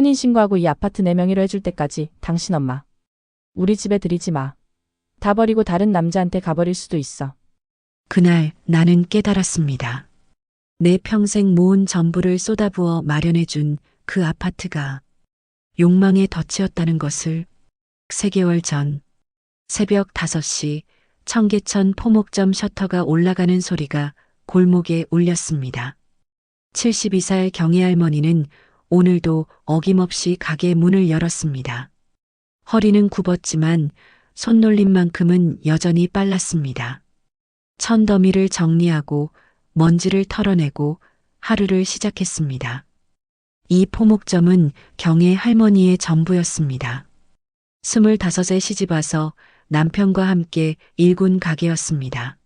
혼인신고하고 이 아파트 내 명의로 해줄 때까지 당신 엄마 우리 집에 들이지 마. 다 버리고 다른 남자한테 가버릴 수도 있어. 그날 나는 깨달았습니다. 내 평생 모은 전부를 쏟아부어 마련해준 그 아파트가 욕망의 덫이었다는 것을. 3개월 전 새벽 5시 청계천 포목점 셔터가 올라가는 소리가 골목에 울렸습니다. 72살 경희 할머니는 오늘도 어김없이 가게 문을 열었습니다. 허리는 굽었지만 손놀림만큼은 여전히 빨랐습니다. 천더미를 정리하고 먼지를 털어내고 하루를 시작했습니다. 이 포목점은 경혜 할머니의 전부였습니다. 25에 시집와서 남편과 함께 일군 가게였습니다.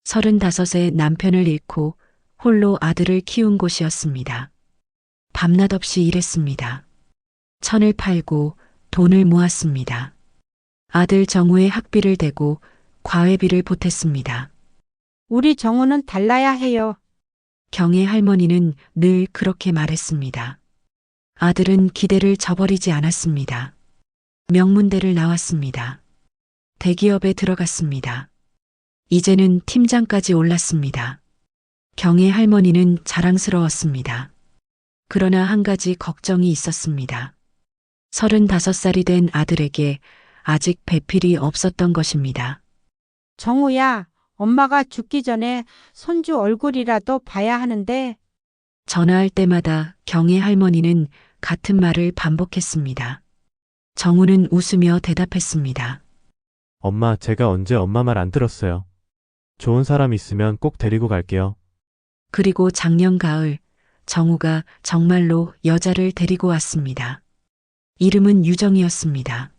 35에 남편을 잃고 홀로 아들을 키운 곳이었습니다. 밤낮 없이 일했습니다. 천을 팔고 돈을 모았습니다. 아들 정우의 학비를 대고 과외비를 보탰습니다. 우리 정우는 달라야 해요. 경혜 할머니는 늘 그렇게 말했습니다. 아들은 기대를 저버리지 않았습니다. 명문대를 나왔습니다. 대기업에 들어갔습니다. 이제는 팀장까지 올랐습니다. 경혜 할머니는 자랑스러웠습니다. 그러나 한 가지 걱정이 있었습니다. 35살이 된 아들에게 아직 배필이 없었던 것입니다. 정우야, 엄마가 죽기 전에 손주 얼굴이라도 봐야 하는데. 전화할 때마다 경혜 할머니는 같은 말을 반복했습니다. 정우는 웃으며 대답했습니다. 엄마, 제가 언제 엄마 말 안 들었어요. 좋은 사람 있으면 꼭 데리고 갈게요. 그리고 작년 가을 정우가 정말로 여자를 데리고 왔습니다. 이름은 유정이었습니다.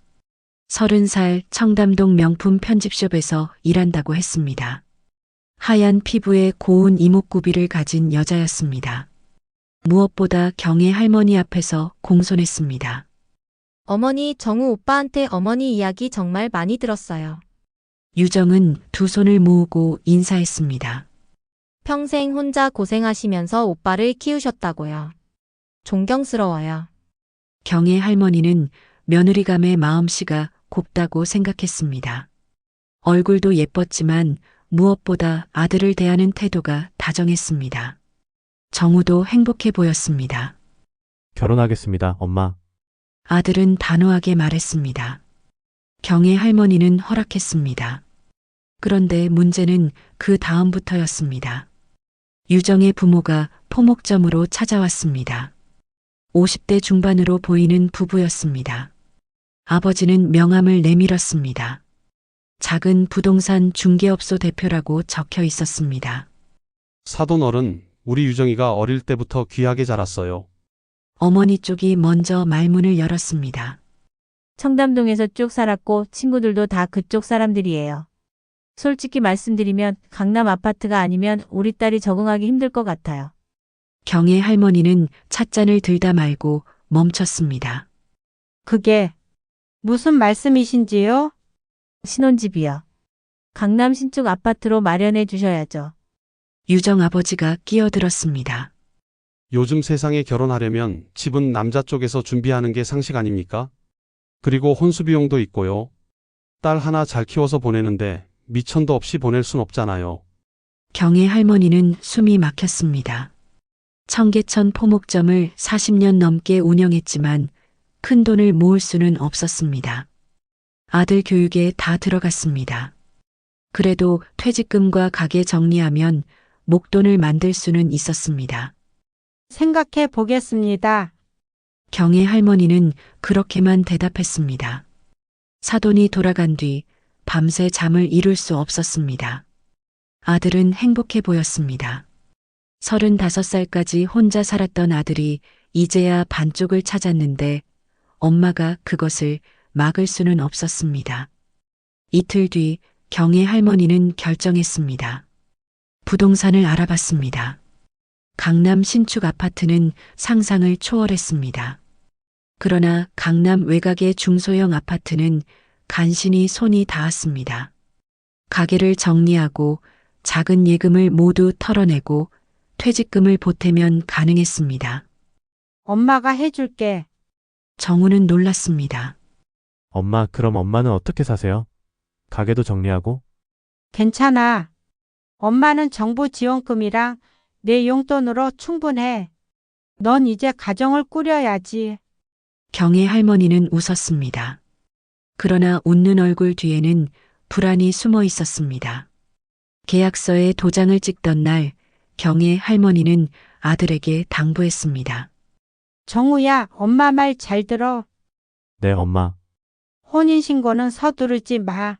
30살 청담동 명품 편집숍에서 일한다고 했습니다. 하얀 피부에 고운 이목구비를 가진 여자였습니다. 무엇보다 경혜 할머니 앞에서 공손했습니다. 어머니, 정우 오빠한테 어머니 이야기 정말 많이 들었어요. 유정은 두 손을 모으고 인사했습니다. 평생 혼자 고생하시면서 오빠를 키우셨다고요. 존경스러워요. 경혜 할머니는 며느리감의 마음씨가 곱다고 생각했습니다. 얼굴도 예뻤지만 무엇보다 아들을 대하는 태도가 다정했습니다. 정우도 행복해 보였습니다. 결혼하겠습니다, 엄마. 아들은 단호하게 말했습니다. 경혜 할머니는 허락했습니다. 그런데 문제는 그 다음부터였습니다. 유정의 부모가 포목점으로 찾아왔습니다. 50대 중반으로 보이는 부부였습니다. 아버지는 명함을 내밀었습니다. 작은 부동산 중개업소 대표라고 적혀 있었습니다. 사돈 어른, 우리 유정이가 어릴 때부터 귀하게 자랐어요. 어머니 쪽이 먼저 말문을 열었습니다. 청담동에서 쭉 살았고 친구들도 다 그쪽 사람들이에요. 솔직히 말씀드리면 강남 아파트가 아니면 우리 딸이 적응하기 힘들 것 같아요. 경혜 할머니는 찻잔을 들다 말고 멈췄습니다. 그게 무슨 말씀이신지요? 신혼집이요. 강남 신축 아파트로 마련해 주셔야죠. 유정 아버지가 끼어들었습니다. 요즘 세상에 결혼하려면 집은 남자 쪽에서 준비하는 게 상식 아닙니까? 그리고 혼수 비용도 있고요. 딸 하나 잘 키워서 보내는데 미천도 없이 보낼 순 없잖아요. 경혜 할머니는 숨이 막혔습니다. 청계천 포목점을 40년 넘게 운영했지만 큰 돈을 모을 수는 없었습니다. 아들 교육에 다 들어갔습니다. 그래도 퇴직금과 가게 정리하면 목돈을 만들 수는 있었습니다. 생각해 보겠습니다. 경혜 할머니는 그렇게만 대답했습니다. 사돈이 돌아간 뒤 밤새 잠을 이룰 수 없었습니다. 아들은 행복해 보였습니다. 35살까지 혼자 살았던 아들이 이제야 반쪽을 찾았는데 엄마가 그것을 막을 수는 없었습니다. 이틀 뒤 경혜 할머니는 결정했습니다. 부동산을 알아봤습니다. 강남 신축 아파트는 상상을 초월했습니다. 그러나 강남 외곽의 중소형 아파트는 간신히 손이 닿았습니다. 가게를 정리하고 작은 예금을 모두 털어내고 퇴직금을 보태면 가능했습니다. 엄마가 해줄게. 정우는 놀랐습니다. 엄마, 그럼 엄마는 어떻게 사세요? 가게도 정리하고? 괜찮아. 엄마는 정부 지원금이랑 내 용돈으로 충분해. 넌 이제 가정을 꾸려야지. 경의 할머니는 웃었습니다. 그러나 웃는 얼굴 뒤에는 불안이 숨어 있었습니다. 계약서에 도장을 찍던 날 경의 할머니는 아들에게 당부했습니다. 정우야, 엄마 말 잘 들어. 네, 엄마. 혼인신고는 서두르지 마.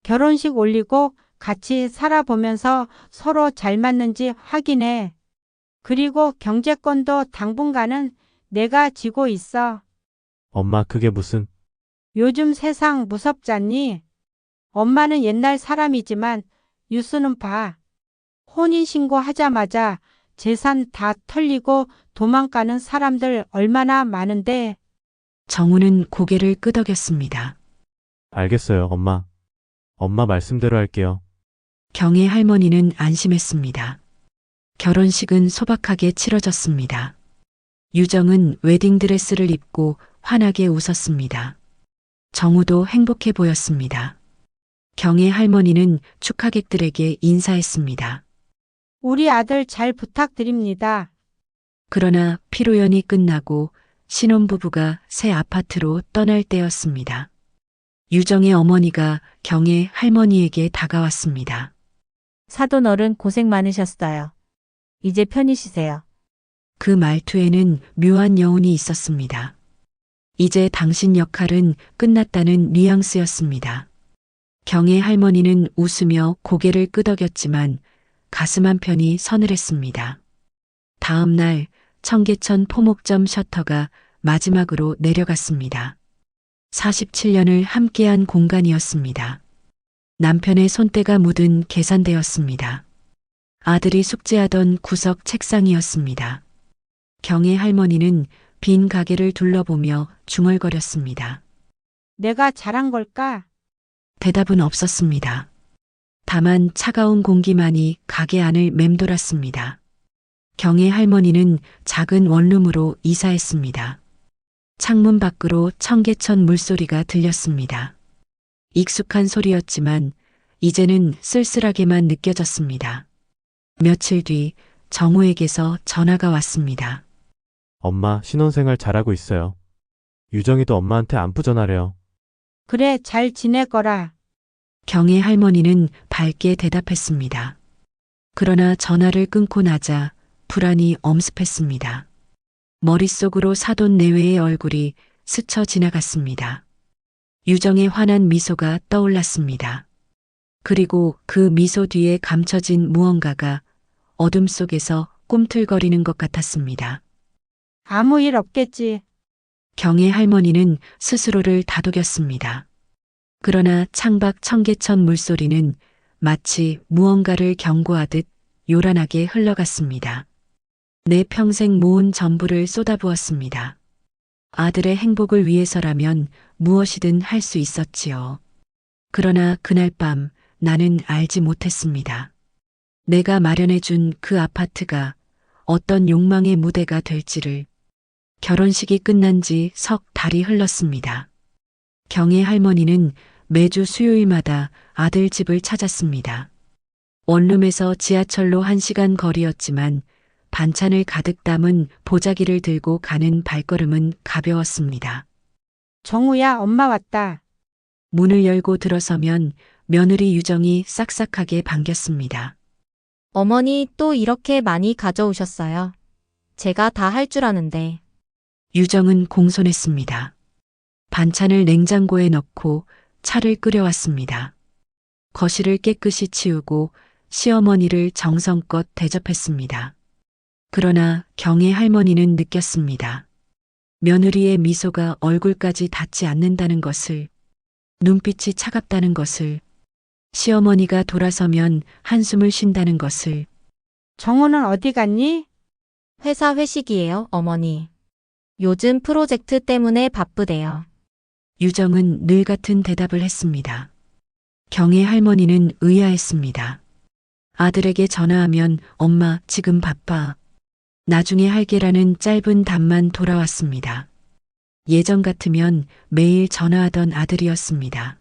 결혼식 올리고 같이 살아보면서 서로 잘 맞는지 확인해. 그리고 경제권도 당분간은 내가 쥐고 있어. 엄마, 그게 무슨? 요즘 세상 무섭잖니? 엄마는 옛날 사람이지만 뉴스는 봐. 혼인신고 하자마자 재산 다 털리고 도망가는 사람들 얼마나 많은데. 정우는 고개를 끄덕였습니다. 알겠어요, 엄마. 엄마 말씀대로 할게요. 경의 할머니는 안심했습니다. 결혼식은 소박하게 치러졌습니다. 유정은 웨딩드레스를 입고 환하게 웃었습니다. 정우도 행복해 보였습니다. 경의 할머니는 축하객들에게 인사했습니다. 우리 아들 잘 부탁드립니다. 그러나 피로연이 끝나고 신혼부부가 새 아파트로 떠날 때였습니다. 유정의 어머니가 경의 할머니에게 다가왔습니다. 사돈 어른 고생 많으셨어요. 이제 편히 쉬세요. 그 말투에는 묘한 여운이 있었습니다. 이제 당신 역할은 끝났다는 뉘앙스였습니다. 경의 할머니는 웃으며 고개를 끄덕였지만 가슴 한편이 서늘했습니다. 다음 날 청계천 포목점 셔터가 마지막으로 내려갔습니다. 47년을 함께한 공간이었습니다. 남편의 손때가 묻은 계산대였습니다. 아들이 숙제하던 구석 책상이었습니다. 경의 할머니는 빈 가게를 둘러보며 중얼거렸습니다. 내가 잘한 걸까? 대답은 없었습니다. 다만 차가운 공기만이 가게 안을 맴돌았습니다. 경의 할머니는 작은 원룸으로 이사했습니다. 창문 밖으로 청계천 물소리가 들렸습니다. 익숙한 소리였지만 이제는 쓸쓸하게만 느껴졌습니다. 며칠 뒤 정우에게서 전화가 왔습니다. 엄마, 신혼생활 잘하고 있어요. 유정이도 엄마한테 안부 전하래요. 그래, 잘 지내거라. 경의 할머니는 밝게 대답했습니다. 그러나 전화를 끊고 나자 불안이 엄습했습니다. 머릿속으로 사돈 내외의 얼굴이 스쳐 지나갔습니다. 유정의 환한 미소가 떠올랐습니다. 그리고 그 미소 뒤에 감춰진 무언가가 어둠 속에서 꿈틀거리는 것 같았습니다. 아무 일 없겠지. 경의 할머니는 스스로를 다독였습니다. 그러나 창밖 청계천 물소리는 마치 무언가를 경고하듯 요란하게 흘러갔습니다. 내 평생 모은 전부를 쏟아부었습니다. 아들의 행복을 위해서라면 무엇이든 할 수 있었지요. 그러나 그날 밤 나는 알지 못했습니다. 내가 마련해준 그 아파트가 어떤 욕망의 무대가 될지를. 결혼식이 끝난 지 석 달이 흘렀습니다. 경의 할머니는 매주 수요일마다 아들 집을 찾았습니다. 원룸에서 지하철로 1시간 거리였지만 반찬을 가득 담은 보자기를 들고 가는 발걸음은 가벼웠습니다. 정우야, 엄마 왔다. 문을 열고 들어서면 며느리 유정이 싹싹하게 반겼습니다. 어머니 또 이렇게 많이 가져오셨어요. 제가 다 할 줄 아는데. 유정은 공손했습니다. 반찬을 냉장고에 넣고 차를 끓여왔습니다. 거실을 깨끗이 치우고 시어머니를 정성껏 대접했습니다. 그러나 경의 할머니는 느꼈습니다. 며느리의 미소가 얼굴까지 닿지 않는다는 것을, 눈빛이 차갑다는 것을, 시어머니가 돌아서면 한숨을 쉰다는 것을. 정우는 어디 갔니? 회사 회식이에요, 어머니. 요즘 프로젝트 때문에 바쁘대요. 유정은 늘 같은 대답을 했습니다. 경의 할머니는 의아했습니다. 아들에게 전화하면 엄마 지금 바빠. 나중에 할게라는 짧은 답만 돌아왔습니다. 예전 같으면 매일 전화하던 아들이었습니다.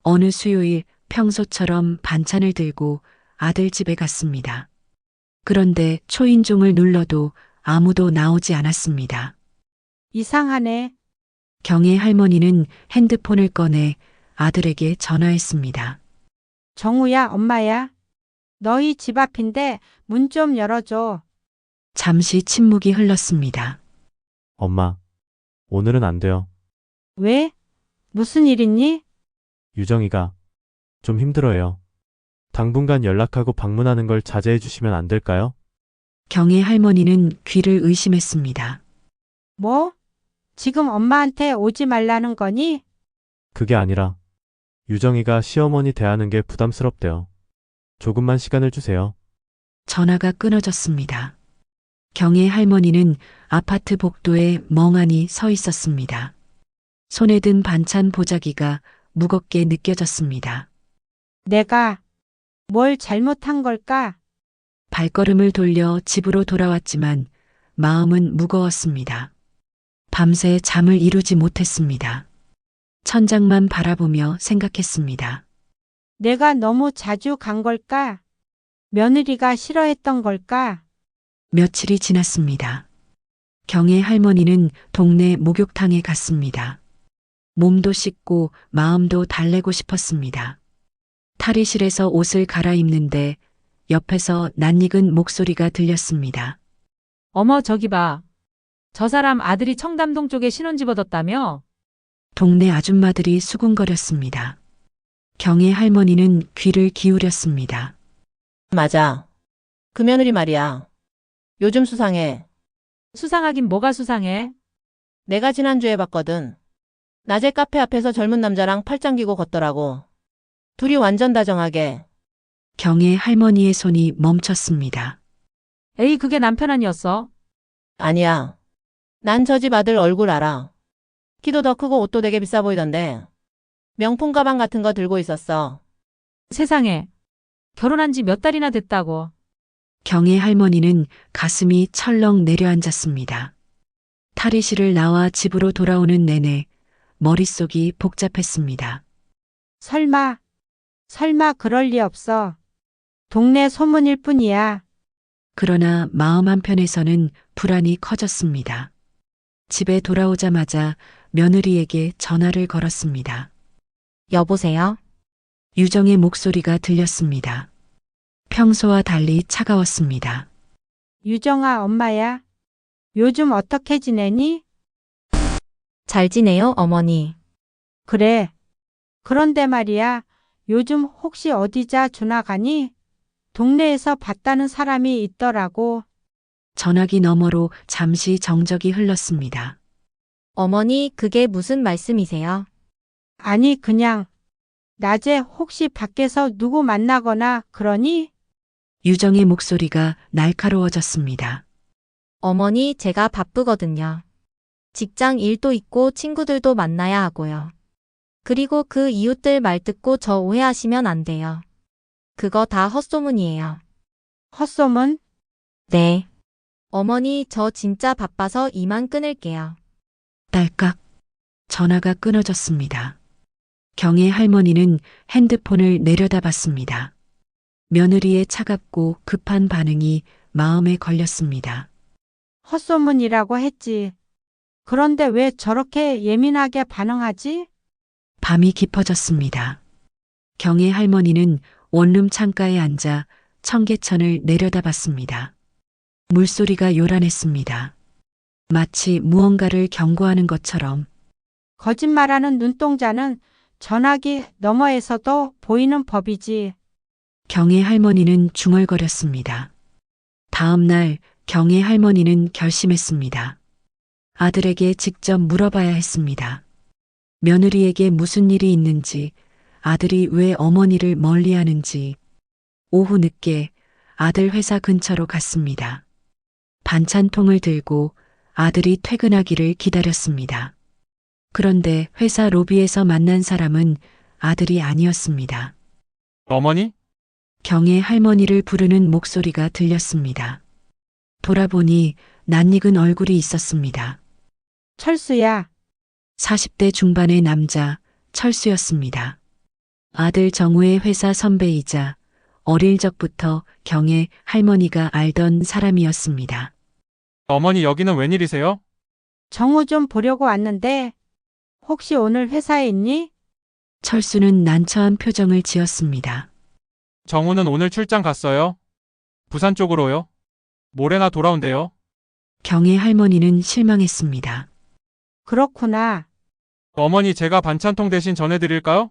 어느 수요일 평소처럼 반찬을 들고 아들 집에 갔습니다. 그런데 초인종을 눌러도 아무도 나오지 않았습니다. 이상하네. 경혜 할머니는 핸드폰을 꺼내 아들에게 전화했습니다. 정우야, 엄마야. 너희 집 앞인데 문 좀 열어줘. 잠시 침묵이 흘렀습니다. 엄마, 오늘은 안 돼요. 왜? 무슨 일 있니? 유정이가 좀 힘들어해요. 당분간 연락하고 방문하는 걸 자제해 주시면 안 될까요? 경혜 할머니는 귀를 의심했습니다. 뭐? 지금 엄마한테 오지 말라는 거니? 그게 아니라 유정이가 시어머니 대하는 게 부담스럽대요. 조금만 시간을 주세요. 전화가 끊어졌습니다. 경혜 할머니는 아파트 복도에 멍하니 서 있었습니다. 손에 든 반찬 보자기가 무겁게 느껴졌습니다. 내가 뭘 잘못한 걸까? 발걸음을 돌려 집으로 돌아왔지만 마음은 무거웠습니다. 밤새 잠을 이루지 못했습니다. 천장만 바라보며 생각했습니다. 내가 너무 자주 간 걸까? 며느리가 싫어했던 걸까? 며칠이 지났습니다. 경혜 할머니는 동네 목욕탕에 갔습니다. 몸도 씻고 마음도 달래고 싶었습니다. 탈의실에서 옷을 갈아입는데 옆에서 낯익은 목소리가 들렸습니다. 어머, 저기 봐. 저 사람 아들이 청담동 쪽에 신혼집 얻었다며? 동네 아줌마들이 수군거렸습니다. 경혜 할머니는 귀를 기울였습니다. 맞아. 그 며느리 말이야. 요즘 수상해. 수상하긴 뭐가 수상해? 내가 지난주에 봤거든. 낮에 카페 앞에서 젊은 남자랑 팔짱 끼고 걷더라고. 둘이 완전 다정하게. 경혜 할머니의 손이 멈췄습니다. 에이, 그게 남편 아니었어? 아니야. 난 저 집 아들 얼굴 알아. 키도 더 크고 옷도 되게 비싸 보이던데. 명품 가방 같은 거 들고 있었어. 세상에. 결혼한 지 몇 달이나 됐다고. 경혜 할머니는 가슴이 철렁 내려앉았습니다. 탈의실을 나와 집으로 돌아오는 내내 머릿속이 복잡했습니다. 설마 그럴 리 없어. 동네 소문일 뿐이야. 그러나 마음 한편에서는 불안이 커졌습니다. 집에 돌아오자마자 며느리에게 전화를 걸었습니다. 여보세요? 유정의 목소리가 들렸습니다. 평소와 달리 차가웠습니다. 유정아, 엄마야. 요즘 어떻게 지내니? 잘 지내요, 어머니. 그래. 그런데 말이야. 요즘 혹시 어디자 지나가니? 동네에서 봤다는 사람이 있더라고. 전화기 너머로 잠시 정적이 흘렀습니다. 어머니, 그게 무슨 말씀이세요? 아니, 그냥 낮에 혹시 밖에서 누구 만나거나 그러니? 유정의 목소리가 날카로워졌습니다. 어머니, 제가 바쁘거든요. 직장 일도 있고 친구들도 만나야 하고요. 그리고 그 이웃들 말 듣고 저 오해하시면 안 돼요. 그거 다 헛소문이에요. 헛소문? 네. 어머니, 저 진짜 바빠서 이만 끊을게요. 딸깍. 전화가 끊어졌습니다. 경혜 할머니는 핸드폰을 내려다봤습니다. 며느리의 차갑고 급한 반응이 마음에 걸렸습니다. 헛소문이라고 했지. 그런데 왜 저렇게 예민하게 반응하지? 밤이 깊어졌습니다. 경혜 할머니는 원룸 창가에 앉아 청계천을 내려다봤습니다. 물소리가 요란했습니다. 마치 무언가를 경고하는 것처럼. 거짓말하는 눈동자는 전화기 너머에서도 보이는 법이지. 경혜 할머니는 중얼거렸습니다. 다음 날 경혜 할머니는 결심했습니다. 아들에게 직접 물어봐야 했습니다. 며느리에게 무슨 일이 있는지, 아들이 왜 어머니를 멀리하는지. 오후 늦게 아들 회사 근처로 갔습니다. 반찬통을 들고 아들이 퇴근하기를 기다렸습니다. 그런데 회사 로비에서 만난 사람은 아들이 아니었습니다. 어머니? 경혜 할머니를 부르는 목소리가 들렸습니다. 돌아보니 낯익은 얼굴이 있었습니다. 철수야, 40대 중반의 남자 철수였습니다. 아들 정우의 회사 선배이자 어릴 적부터 경의 할머니가 알던 사람이었습니다. 어머니 여기는 웬일이세요? 정우 좀 보려고 왔는데 혹시 오늘 회사에 있니? 철수는 난처한 표정을 지었습니다. 정우는 오늘 출장 갔어요. 부산 쪽으로요. 모레나 돌아온대요. 경의 할머니는 실망했습니다. 그렇구나. 어머니 제가 반찬통 대신 전해드릴까요?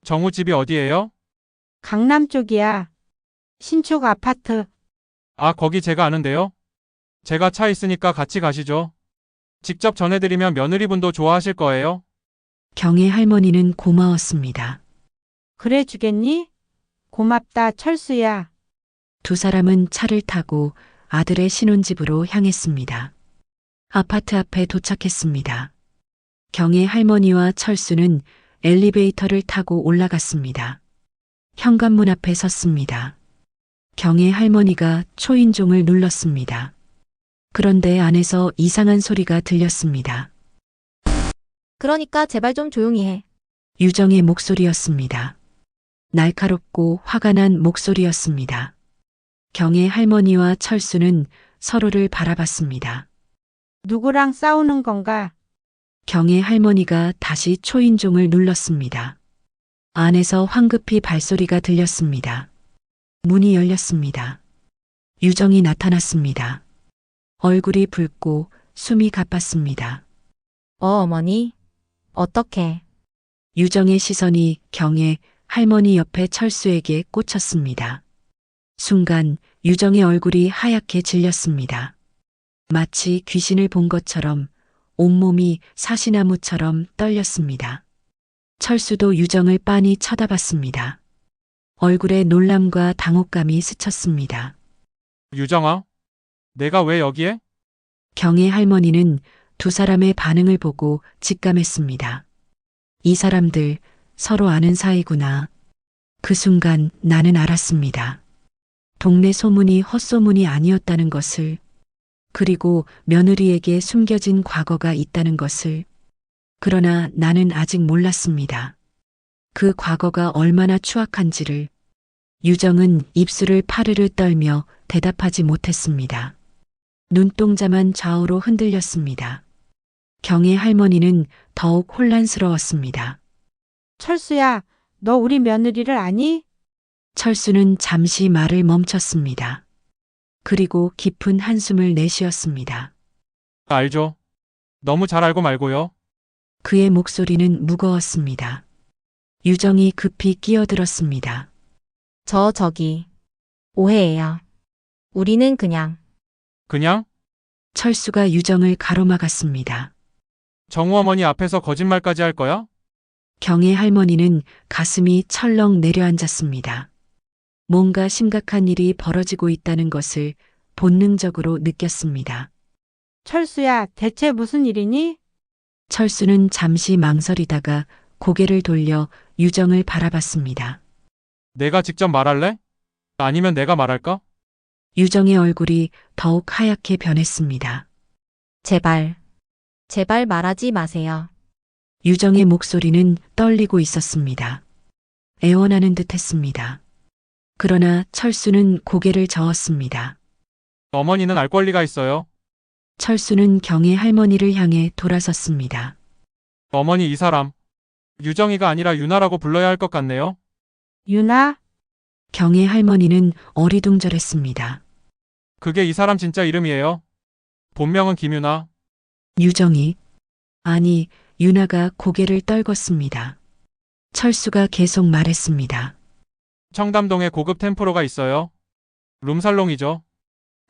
정우 집이 어디예요? 강남 쪽이야. 신축 아파트. 아, 거기 제가 아는데요. 제가 차 있으니까 같이 가시죠. 직접 전해드리면 며느리분도 좋아하실 거예요. 경의 할머니는 고마웠습니다. 그래 주겠니? 고맙다, 철수야. 두 사람은 차를 타고 아들의 신혼집으로 향했습니다. 아파트 앞에 도착했습니다. 경의 할머니와 철수는 엘리베이터를 타고 올라갔습니다. 현관문 앞에 섰습니다. 경의 할머니가 초인종을 눌렀습니다. 그런데 안에서 이상한 소리가 들렸습니다. 그러니까 제발 좀 조용히 해. 유정의 목소리였습니다. 날카롭고 화가 난 목소리였습니다. 경의 할머니와 철수는 서로를 바라봤습니다. 누구랑 싸우는 건가? 경의 할머니가 다시 초인종을 눌렀습니다. 안에서 황급히 발소리가 들렸습니다. 문이 열렸습니다. 유정이 나타났습니다. 얼굴이 붉고 숨이 가빴습니다. 어머니. 어떡해. 유정의 시선이 경의 할머니 옆에 철수에게 꽂혔습니다. 순간 유정의 얼굴이 하얗게 질렸습니다. 마치 귀신을 본 것처럼 온몸이 사시나무처럼 떨렸습니다. 철수도 유정을 빤히 쳐다봤습니다. 얼굴에 놀람과 당혹감이 스쳤습니다. 유정아, 내가 왜 여기에? 경의 할머니는 두 사람의 반응을 보고 직감했습니다. 이 사람들 서로 아는 사이구나. 그 순간 나는 알았습니다. 동네 소문이 헛소문이 아니었다는 것을, 그리고 며느리에게 숨겨진 과거가 있다는 것을. 그러나 나는 아직 몰랐습니다. 그 과거가 얼마나 추악한지를. 유정은 입술을 파르르 떨며 대답하지 못했습니다. 눈동자만 좌우로 흔들렸습니다. 경의 할머니는 더욱 혼란스러웠습니다. 철수야, 너 우리 며느리를 아니? 철수는 잠시 말을 멈췄습니다. 그리고 깊은 한숨을 내쉬었습니다. 알죠. 너무 잘 알고 말고요. 그의 목소리는 무거웠습니다. 유정이 급히 끼어들었습니다. 저기. 오해예요. 우리는 그냥. 그냥 철수가 유정을 가로막았습니다. 정우 어머니 앞에서 거짓말까지 할 거야? 경의 할머니는 가슴이 철렁 내려앉았습니다. 뭔가 심각한 일이 벌어지고 있다는 것을 본능적으로 느꼈습니다. 철수야, 대체 무슨 일이니? 철수는 잠시 망설이다가 고개를 돌려 유정을 바라봤습니다. 내가 직접 말할래? 아니면 내가 말할까? 유정의 얼굴이 더욱 하얗게 변했습니다. 제발. 제발 말하지 마세요. 유정의 목소리는 떨리고 있었습니다. 애원하는 듯 했습니다. 그러나 철수는 고개를 저었습니다. 어머니는 알 권리가 있어요. 철수는 경의 할머니를 향해 돌아섰습니다. 어머니 이 사람 유정이가 아니라 유나라고 불러야 할 것 같네요. 유나? 경의 할머니는 어리둥절했습니다. 그게 이 사람 진짜 이름이에요. 본명은 김유나. 유정이, 아니, 유나가 고개를 떨궜습니다. 철수가 계속 말했습니다. 청담동에 고급 템프로가 있어요. 룸살롱이죠.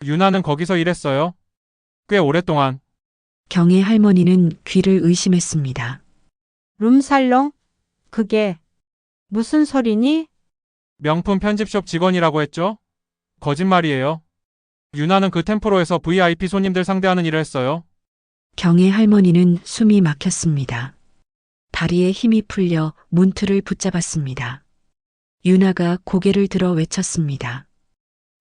유나는 거기서 일했어요. 꽤 오랫동안. 경의 할머니는 귀를 의심했습니다. 룸살롱? 그게 무슨 소리니? 명품 편집숍 직원이라고 했죠? 거짓말이에요. 유나는 그 템프로에서 VIP 손님들 상대하는 일을 했어요. 경의 할머니는 숨이 막혔습니다. 다리에 힘이 풀려 문틀을 붙잡았습니다. 유나가 고개를 들어 외쳤습니다.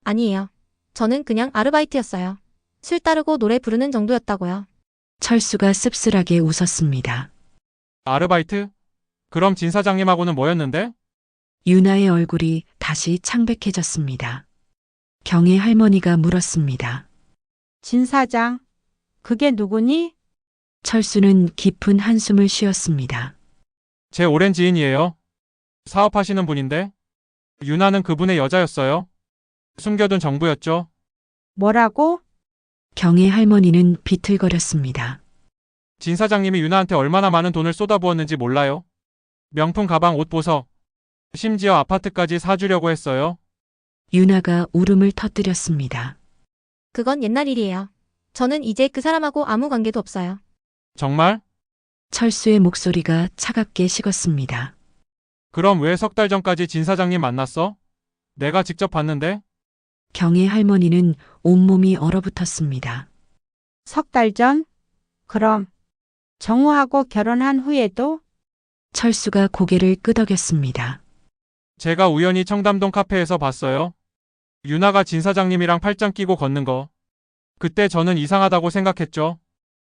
아니에요. 저는 그냥 아르바이트였어요. 술 따르고 노래 부르는 정도였다고요. 철수가 씁쓸하게 웃었습니다. 아르바이트? 그럼 진 사장님하고는 뭐였는데? 유나의 얼굴이 다시 창백해졌습니다. 경의 할머니가 물었습니다. 진 사장, 그게 누구니? 철수는 깊은 한숨을 쉬었습니다. 제 오랜 지인이에요. 사업하시는 분인데. 유나는 그분의 여자였어요. 숨겨둔 정보였죠. 뭐라고? 경의 할머니는 비틀거렸습니다. 진 사장님이 유나한테 얼마나 많은 돈을 쏟아부었는지 몰라요. 명품 가방, 옷, 보석, 심지어 아파트까지 사주려고 했어요. 유나가 울음을 터뜨렸습니다. 그건 옛날 일이에요. 저는 이제 그 사람하고 아무 관계도 없어요. 정말? 철수의 목소리가 차갑게 식었습니다. 그럼 왜 석 달 전까지 진 사장님 만났어? 내가 직접 봤는데. 경의 할머니는 온몸이 얼어붙었습니다. 석 달 전? 그럼 정우하고 결혼한 후에도? 철수가 고개를 끄덕였습니다. 제가 우연히 청담동 카페에서 봤어요. 유나가 진 사장님이랑 팔짱 끼고 걷는 거. 그때 저는 이상하다고 생각했죠.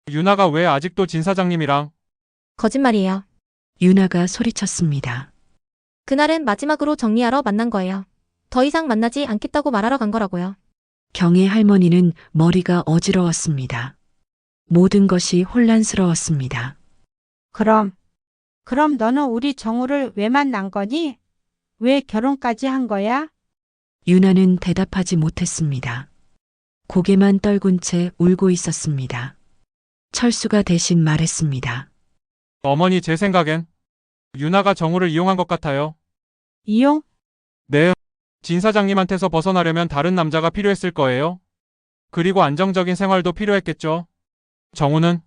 유나가 왜 아직도 진 사장님이랑. 거짓말이에요. 유나가 소리쳤습니다. 그날은 마지막으로 정리하러 만난 거예요. 더 이상 만나지 않겠다고 말하러 간 거라고요. 경의 할머니는 머리가 어지러웠습니다. 모든 것이 혼란스러웠습니다. 그럼 너는 우리 정우를 왜 만난 거니? 왜 결혼까지 한 거야? 유나는 대답하지 못했습니다. 고개만 떨군 채 울고 있었습니다. 철수가 대신 말했습니다. 어머니, 제 생각엔 유나가 정우를 이용한 것 같아요. 이용? 네. 진 사장님한테서 벗어나려면 다른 남자가 필요했을 거예요. 그리고 안정적인 생활도 필요했겠죠. 정우는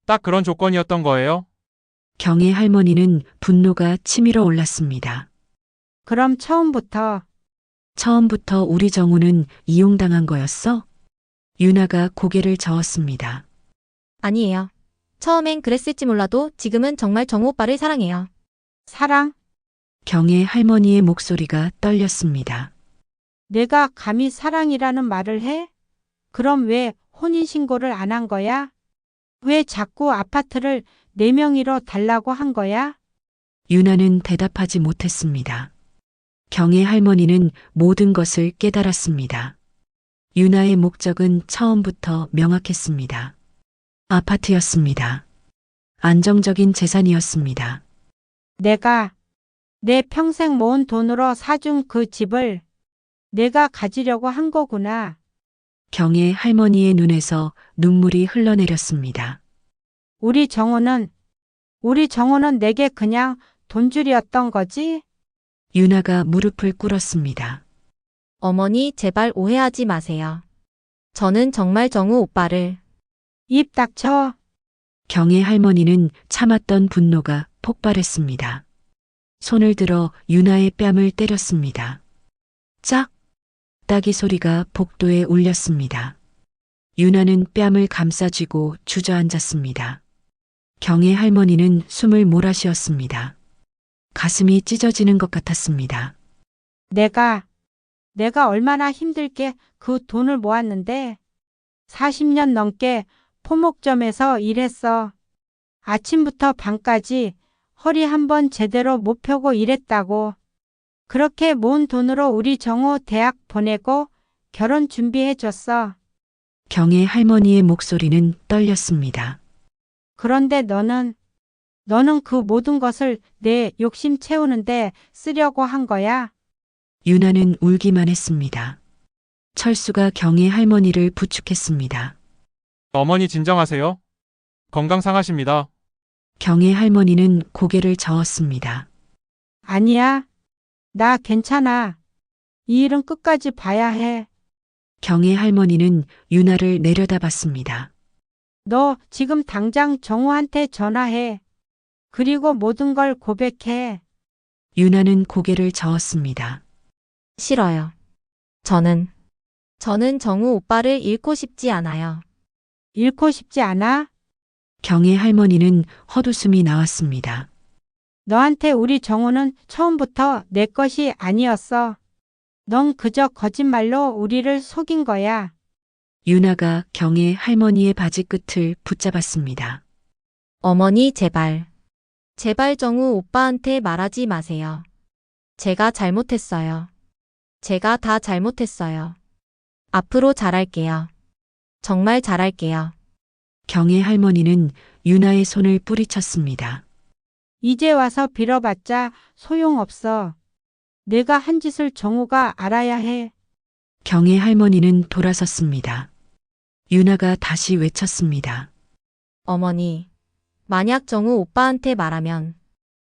딱 그런 조건이었던 거예요. 경의 할머니는 분노가 치밀어 올랐습니다. 그럼 처음부터 우리 정우는 이용당한 거였어? 유나가 고개를 저었습니다. 아니에요. 처음엔 그랬을지 몰라도 지금은 정말 정우 오빠를 사랑해요. 사랑? 경의 할머니의 목소리가 떨렸습니다. 내가 감히 사랑이라는 말을 해? 그럼 왜 혼인신고를 안 한 거야? 왜 자꾸 아파트를 내 명의로 달라고 한 거야? 유나는 대답하지 못했습니다. 경의 할머니는 모든 것을 깨달았습니다. 유나의 목적은 처음부터 명확했습니다. 아파트였습니다. 안정적인 재산이었습니다. 내가 내 평생 모은 돈으로 사준 그 집을 내가 가지려고 한 거구나. 경의 할머니의 눈에서 눈물이 흘러내렸습니다. 우리 정우는 내게 그냥 돈줄이었던 거지? 유나가 무릎을 꿇었습니다. 어머니, 제발 오해하지 마세요. 저는 정말 정우 오빠를. 입 닥쳐. 경의 할머니는 참았던 분노가 폭발했습니다. 손을 들어 유나의 뺨을 때렸습니다. 짝! 따기 소리가 복도에 울렸습니다. 유나는 뺨을 감싸쥐고 주저앉았습니다. 경의 할머니는 숨을 몰아쉬었습니다. 가슴이 찢어지는 것 같았습니다. 내가 얼마나 힘들게 그 돈을 모았는데 40년 넘게 포목점에서 일했어. 아침부터 밤까지 허리 한번 제대로 못 펴고 일했다고. 그렇게 모은 돈으로 우리 정우 대학 보내고 결혼 준비해줬어. 경의 할머니의 목소리는 떨렸습니다. 그런데 너는 그 모든 것을 내 욕심 채우는데 쓰려고 한 거야. 유나는 울기만 했습니다. 철수가 경의 할머니를 부축했습니다. 어머니, 진정하세요. 건강 상하십니다. 경의 할머니는 고개를 저었습니다. 아니야. 나 괜찮아. 이 일은 끝까지 봐야 해. 경의 할머니는 유나를 내려다봤습니다. 너 지금 당장 정우한테 전화해. 그리고 모든 걸 고백해. 유나는 고개를 저었습니다. 싫어요. 저는 정우 오빠를 잃고 싶지 않아요. 잃고 싶지 않아? 경의 할머니는 헛웃음이 나왔습니다. 너한테 우리 정우는 처음부터 내 것이 아니었어. 넌 그저 거짓말로 우리를 속인 거야. 유나가 경의 할머니의 바지 끝을 붙잡았습니다. 어머니, 제발. 제발 정우 오빠한테 말하지 마세요. 제가 잘못했어요. 제가 다 잘못했어요. 앞으로 잘할게요. 정말 잘할게요. 경혜 할머니는 유나의 손을 뿌리쳤습니다. 이제 와서 빌어봤자 소용없어. 내가 한 짓을 정우가 알아야 해. 경혜 할머니는 돌아섰습니다. 유나가 다시 외쳤습니다. 어머니, 만약 정우 오빠한테 말하면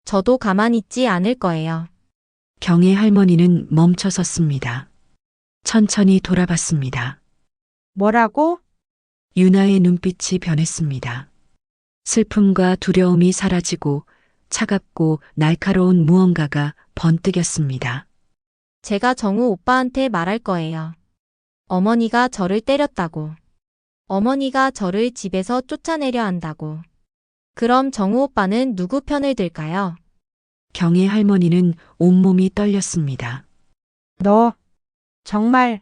저도 가만히 있지 않을 거예요. 경혜 할머니는 멈춰 섰습니다. 천천히 돌아봤습니다. 뭐라고? 유나의 눈빛이 변했습니다. 슬픔과 두려움이 사라지고 차갑고 날카로운 무언가가 번뜩였습니다. 제가 정우 오빠한테 말할 거예요. 어머니가 저를 때렸다고. 어머니가 저를 집에서 쫓아내려 한다고. 그럼 정우 오빠는 누구 편을 들까요? 경혜 할머니는 온몸이 떨렸습니다. 너 정말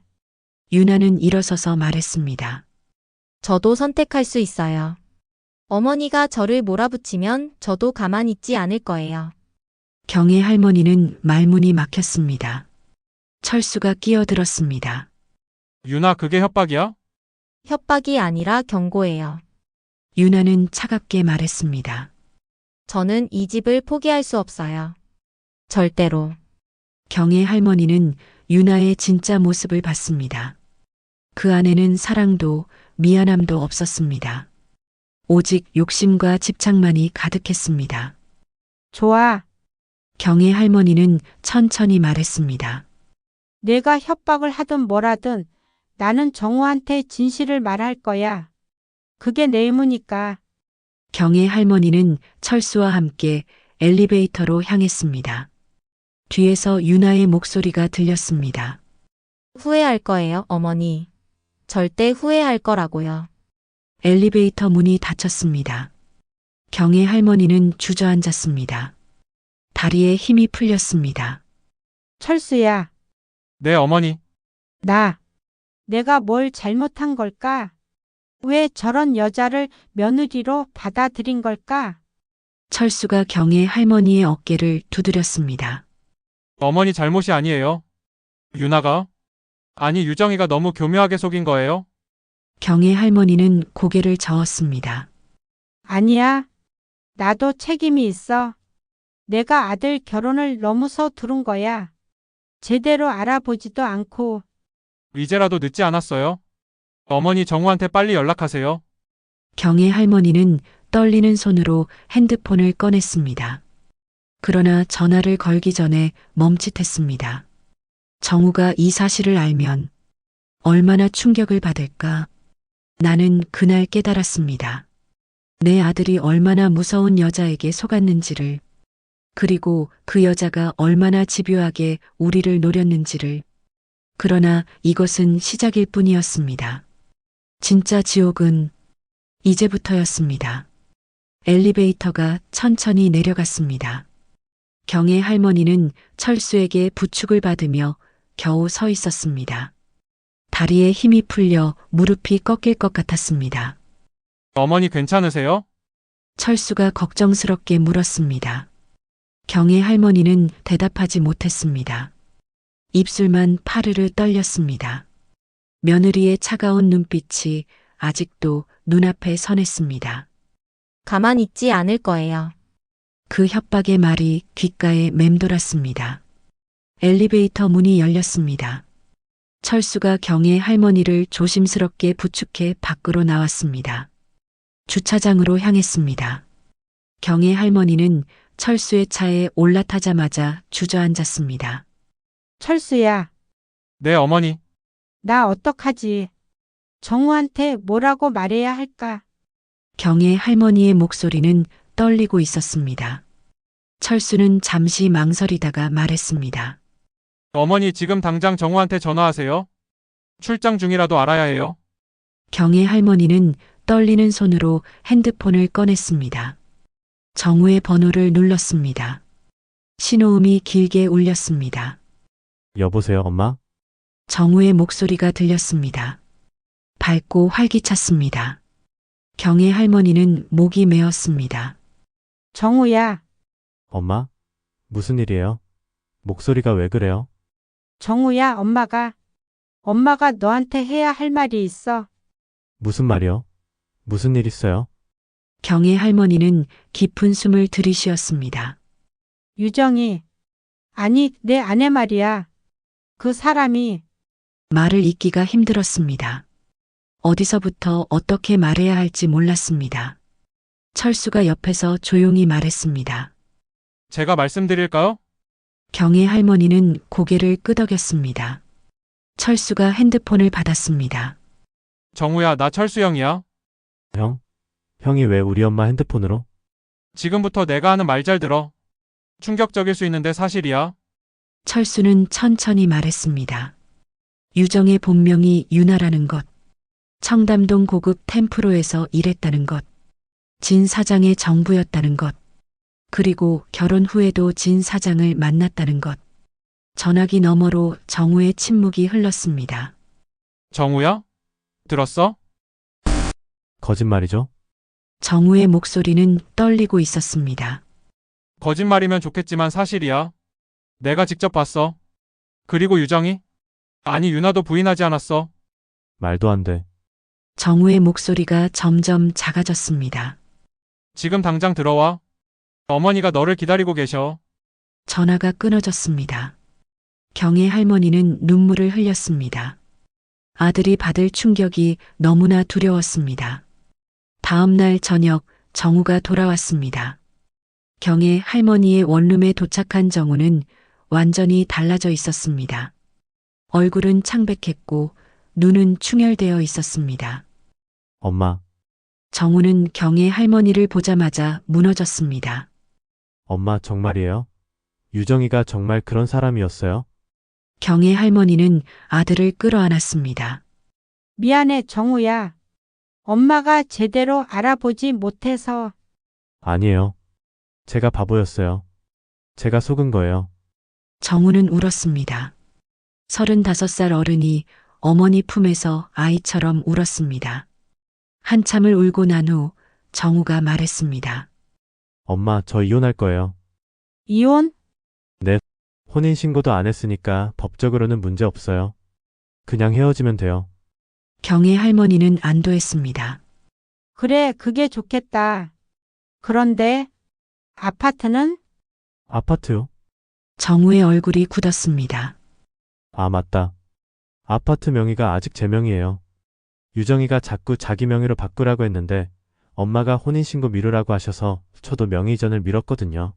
유나는 일어서서 말했습니다. 저도 선택할 수 있어요. 어머니가 저를 몰아붙이면 저도 가만히 있지 않을 거예요. 경혜 할머니는 말문이 막혔습니다. 철수가 끼어들었습니다. 유나 그게 협박이야? 협박이 아니라 경고예요. 유나는 차갑게 말했습니다. 저는 이 집을 포기할 수 없어요. 절대로. 경혜 할머니는 유나의 진짜 모습을 봤습니다. 그 안에는 사랑도 미안함도 없었습니다. 오직 욕심과 집착만이 가득했습니다. 좋아. 경혜 할머니는 천천히 말했습니다. 내가 협박을 하든 뭐라든 나는 정우한테 진실을 말할 거야. 그게 내 의무니까. 경혜 할머니는 철수와 함께 엘리베이터로 향했습니다. 뒤에서 유나의 목소리가 들렸습니다. 후회할 거예요, 어머니. 절대 후회할 거라고요. 엘리베이터 문이 닫혔습니다. 경혜 할머니는 주저앉았습니다. 다리에 힘이 풀렸습니다. 철수야, 네, 어머니. 내가 뭘 잘못한 걸까? 왜 저런 여자를 며느리로 받아들인 걸까? 철수가 경혜 할머니의 어깨를 두드렸습니다. 어머니 잘못이 아니에요. 유나가? 아니, 유정이가 너무 교묘하게 속인 거예요? 경혜 할머니는 고개를 저었습니다. 아니야. 나도 책임이 있어. 내가 아들 결혼을 너무 서두른 거야. 제대로 알아보지도 않고. 이제라도 늦지 않았어요. 어머니 정우한테 빨리 연락하세요. 경혜 할머니는 떨리는 손으로 핸드폰을 꺼냈습니다. 그러나 전화를 걸기 전에 멈칫했습니다. 정우가 이 사실을 알면 얼마나 충격을 받을까? 나는 그날 깨달았습니다. 내 아들이 얼마나 무서운 여자에게 속았는지를, 그리고 그 여자가 얼마나 집요하게 우리를 노렸는지를. 그러나 이것은 시작일 뿐이었습니다. 진짜 지옥은 이제부터였습니다. 엘리베이터가 천천히 내려갔습니다. 경혜 할머니는 철수에게 부축을 받으며 겨우 서 있었습니다. 다리에 힘이 풀려 무릎이 꺾일 것 같았습니다. 어머니 괜찮으세요? 철수가 걱정스럽게 물었습니다. 경혜 할머니는 대답하지 못했습니다. 입술만 파르르 떨렸습니다. 며느리의 차가운 눈빛이 아직도 눈앞에 선했습니다. 가만 있지 않을 거예요. 그 협박의 말이 귓가에 맴돌았습니다. 엘리베이터 문이 열렸습니다. 철수가 경혜 할머니를 조심스럽게 부축해 밖으로 나왔습니다. 주차장으로 향했습니다. 경혜 할머니는 철수의 차에 올라타자마자 주저앉았습니다. 철수야, 네, 어머니. 나 어떡하지? 정우한테 뭐라고 말해야 할까? 경혜 할머니의 목소리는 떨리고 있었습니다. 철수는 잠시 망설이다가 말했습니다. 어머니 지금 당장 정우한테 전화하세요. 출장 중이라도 알아야 해요. 경혜 할머니는 떨리는 손으로 핸드폰을 꺼냈습니다. 정우의 번호를 눌렀습니다. 신호음이 길게 울렸습니다. 여보세요, 엄마? 정우의 목소리가 들렸습니다. 밝고 활기찼습니다. 경혜 할머니는 목이 메었습니다. 정우야, 엄마? 무슨 일이에요? 목소리가 왜 그래요? 정우야, 엄마가 너한테 해야 할 말이 있어. 무슨 말이요? 무슨 일 있어요? 경의 할머니는 깊은 숨을 들이쉬었습니다. 유정이, 아니, 내 아내 말이야. 그 사람이 말을 잇기가 힘들었습니다. 어디서부터 어떻게 말해야 할지 몰랐습니다. 철수가 옆에서 조용히 말했습니다. 제가 말씀드릴까요? 경의 할머니는 고개를 끄덕였습니다. 철수가 핸드폰을 받았습니다. 정우야, 나 철수 형이야. 형? 형이 왜 우리 엄마 핸드폰으로? 지금부터 내가 하는 말 잘 들어. 충격적일 수 있는데 사실이야. 철수는 천천히 말했습니다. 유정의 본명이 유나라는 것, 청담동 고급 템프로에서 일했다는 것, 진 사장의 정부였다는 것, 그리고 결혼 후에도 진 사장을 만났다는 것. 전화기 너머로 정우의 침묵이 흘렀습니다. 정우야? 들었어? 거짓말이죠? 정우의 목소리는 떨리고 있었습니다. 거짓말이면 좋겠지만 사실이야. 내가 직접 봤어. 그리고 유정이? 아니, 유나도 부인하지 않았어. 말도 안 돼. 정우의 목소리가 점점 작아졌습니다. 지금 당장 들어와. 어머니가 너를 기다리고 계셔. 전화가 끊어졌습니다. 경의 할머니는 눈물을 흘렸습니다. 아들이 받을 충격이 너무나 두려웠습니다. 다음 날 저녁 정우가 돌아왔습니다. 경의 할머니의 원룸에 도착한 정우는 완전히 달라져 있었습니다. 얼굴은 창백했고 눈은 충혈되어 있었습니다. 엄마, 정우는 경의 할머니를 보자마자 무너졌습니다. 엄마 정말이에요? 유정이가 정말 그런 사람이었어요? 경의 할머니는 아들을 끌어안았습니다. 미안해, 정우야. 엄마가 제대로 알아보지 못해서. 아니에요. 제가 바보였어요. 제가 속은 거예요. 정우는 울었습니다. 35살 어른이 어머니 품에서 아이처럼 울었습니다. 한참을 울고 난 후 정우가 말했습니다. 엄마, 저 이혼할 거예요. 이혼? 혼인신고도 안 했으니까 법적으로는 문제 없어요. 그냥 헤어지면 돼요. 경의 할머니는 안도했습니다. 그래, 그게 좋겠다. 그런데 아파트는? 아파트요? 정우의 얼굴이 굳었습니다. 아, 맞다. 아파트 명의가 아직 제 명이에요. 유정이가 자꾸 자기 명의로 바꾸라고 했는데 엄마가 혼인신고 미루라고 하셔서 저도 명의 이전을 미뤘거든요.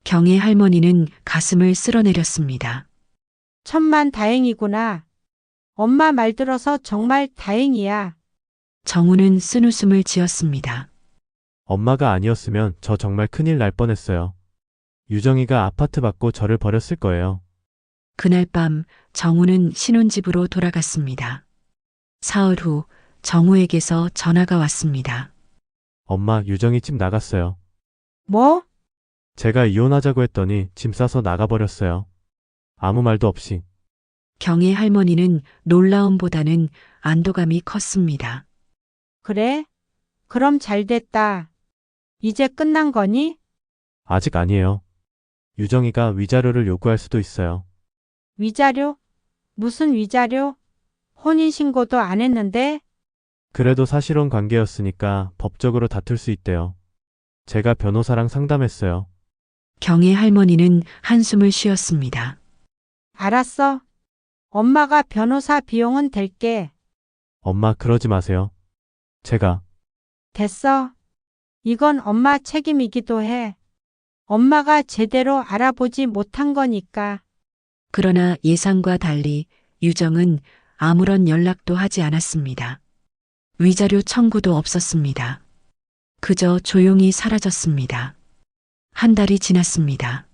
경의 할머니는 가슴을 쓸어내렸습니다. 천만 다행이구나. 엄마 말 들어서 정말 다행이야. 정우는 쓴웃음을 지었습니다. 엄마가 아니었으면 저 정말 큰일 날 뻔했어요. 유정이가 아파트 받고 저를 버렸을 거예요. 그날 밤 정우는 신혼집으로 돌아갔습니다. 사흘 후 정우에게서 전화가 왔습니다. 엄마, 유정이 집 나갔어요. 뭐? 제가 이혼하자고 했더니 짐 싸서 나가버렸어요. 아무 말도 없이. 경의 할머니는 놀라움보다는 안도감이 컸습니다. 그래? 그럼 잘 됐다. 이제 끝난 거니? 아직 아니에요. 유정이가 위자료를 요구할 수도 있어요. 위자료? 무슨 위자료? 혼인신고도 안 했는데? 그래도 사실혼 관계였으니까 법적으로 다툴 수 있대요. 제가 변호사랑 상담했어요. 경의 할머니는 한숨을 쉬었습니다. 알았어. 엄마가 변호사 비용은 댈게. 엄마, 그러지 마세요. 제가 됐어. 이건 엄마 책임이기도 해. 엄마가 제대로 알아보지 못한 거니까. 그러나 예상과 달리 유정은 아무런 연락도 하지 않았습니다. 위자료 청구도 없었습니다. 그저 조용히 사라졌습니다. 한 달이 지났습니다.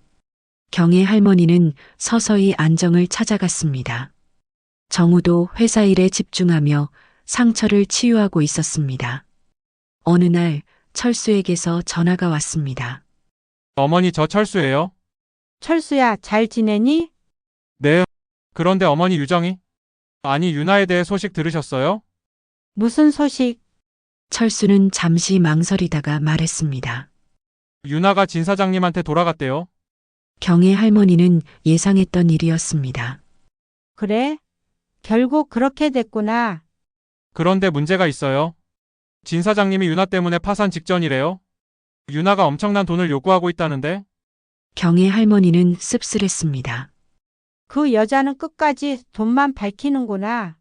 경의 할머니는 서서히 안정을 찾아갔습니다. 정우도 회사 일에 집중하며 상처를 치유하고 있었습니다. 어느 날 철수에게서 전화가 왔습니다. 어머니, 저 철수예요. 철수야, 잘 지내니? 네. 그런데 어머니 유정이? 아니, 유나에 대해 소식 들으셨어요? 무슨 소식? 철수는 잠시 망설이다가 말했습니다. 유나가 진 사장님한테 돌아갔대요. 경혜 할머니는 예상했던 일이었습니다. 그래? 결국 그렇게 됐구나. 그런데 문제가 있어요. 진 사장님이 유나 때문에 파산 직전이래요. 유나가 엄청난 돈을 요구하고 있다는데? 경혜 할머니는 씁쓸했습니다. 그 여자는 끝까지 돈만 밝히는구나.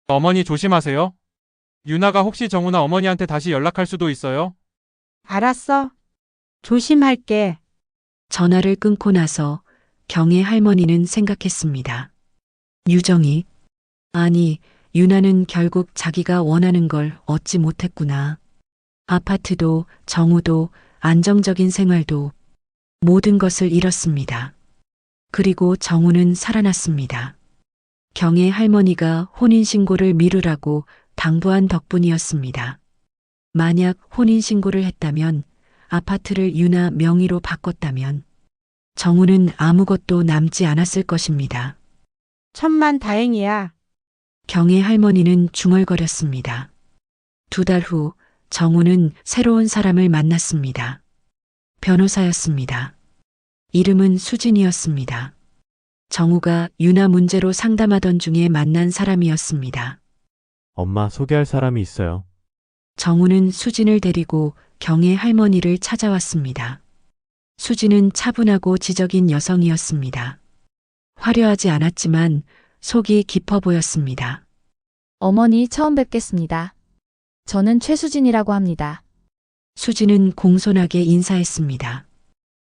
어머니 조심하세요. 유나가 혹시 정우나 어머니한테 다시 연락할 수도 있어요. 알았어. 조심할게. 전화를 끊고 나서 경혜 할머니는 생각했습니다. 유정이, 아니, 유나는 결국 자기가 원하는 걸 얻지 못했구나. 아파트도, 정우도, 안정적인 생활도 모든 것을 잃었습니다. 그리고 정우는 살아났습니다. 경혜 할머니가 혼인신고를 미루라고 당부한 덕분이었습니다. 만약 혼인신고를 했다면, 아파트를 유나 명의로 바꿨다면, 정우는 아무것도 남지 않았을 것입니다. 천만 다행이야. 경혜 할머니는 중얼거렸습니다. 2달 후 정우는 새로운 사람을 만났습니다. 변호사였습니다. 이름은 수진이었습니다. 정우가 유나 문제로 상담하던 중에 만난 사람이었습니다. 엄마 소개할 사람이 있어요. 정우는 수진을 데리고 경혜 할머니를 찾아왔습니다. 수진은 차분하고 지적인 여성이었습니다. 화려하지 않았지만 속이 깊어 보였습니다. 어머니 처음 뵙겠습니다. 저는 최수진이라고 합니다. 수진은 공손하게 인사했습니다.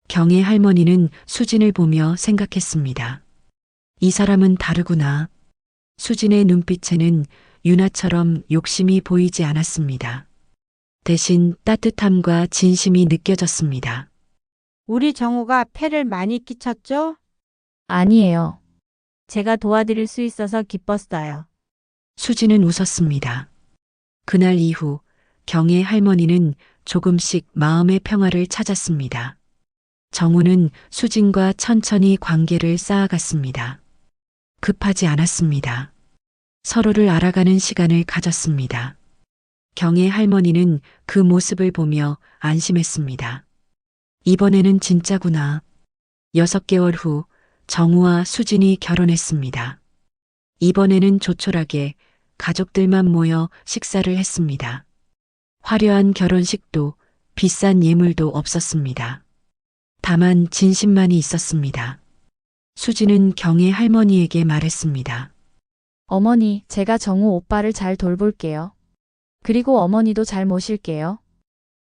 경혜 할머니는 수진을 보며 생각했습니다. 이 사람은 다르구나. 수진의 눈빛에는 유나처럼 욕심이 보이지 않았습니다. 대신 따뜻함과 진심이 느껴졌습니다. 우리 정우가 폐를 많이 끼쳤죠? 아니에요. 제가 도와드릴 수 있어서 기뻤어요. 수진은 웃었습니다. 그날 이후 경혜 할머니는 조금씩 마음의 평화를 찾았습니다. 정우는 수진과 천천히 관계를 쌓아갔습니다. 급하지 않았습니다. 서로를 알아가는 시간을 가졌습니다. 경혜 할머니는 그 모습을 보며 안심했습니다. 이번에는 진짜구나. 6개월 후 정우와 수진이 결혼했습니다. 이번에는 조촐하게 가족들만 모여 식사를 했습니다. 화려한 결혼식도 비싼 예물도 없었습니다. 다만 진심만이 있었습니다. 수진은 경혜 할머니에게 말했습니다. 어머니, 제가 정우 오빠를 잘 돌볼게요. 그리고 어머니도 잘 모실게요.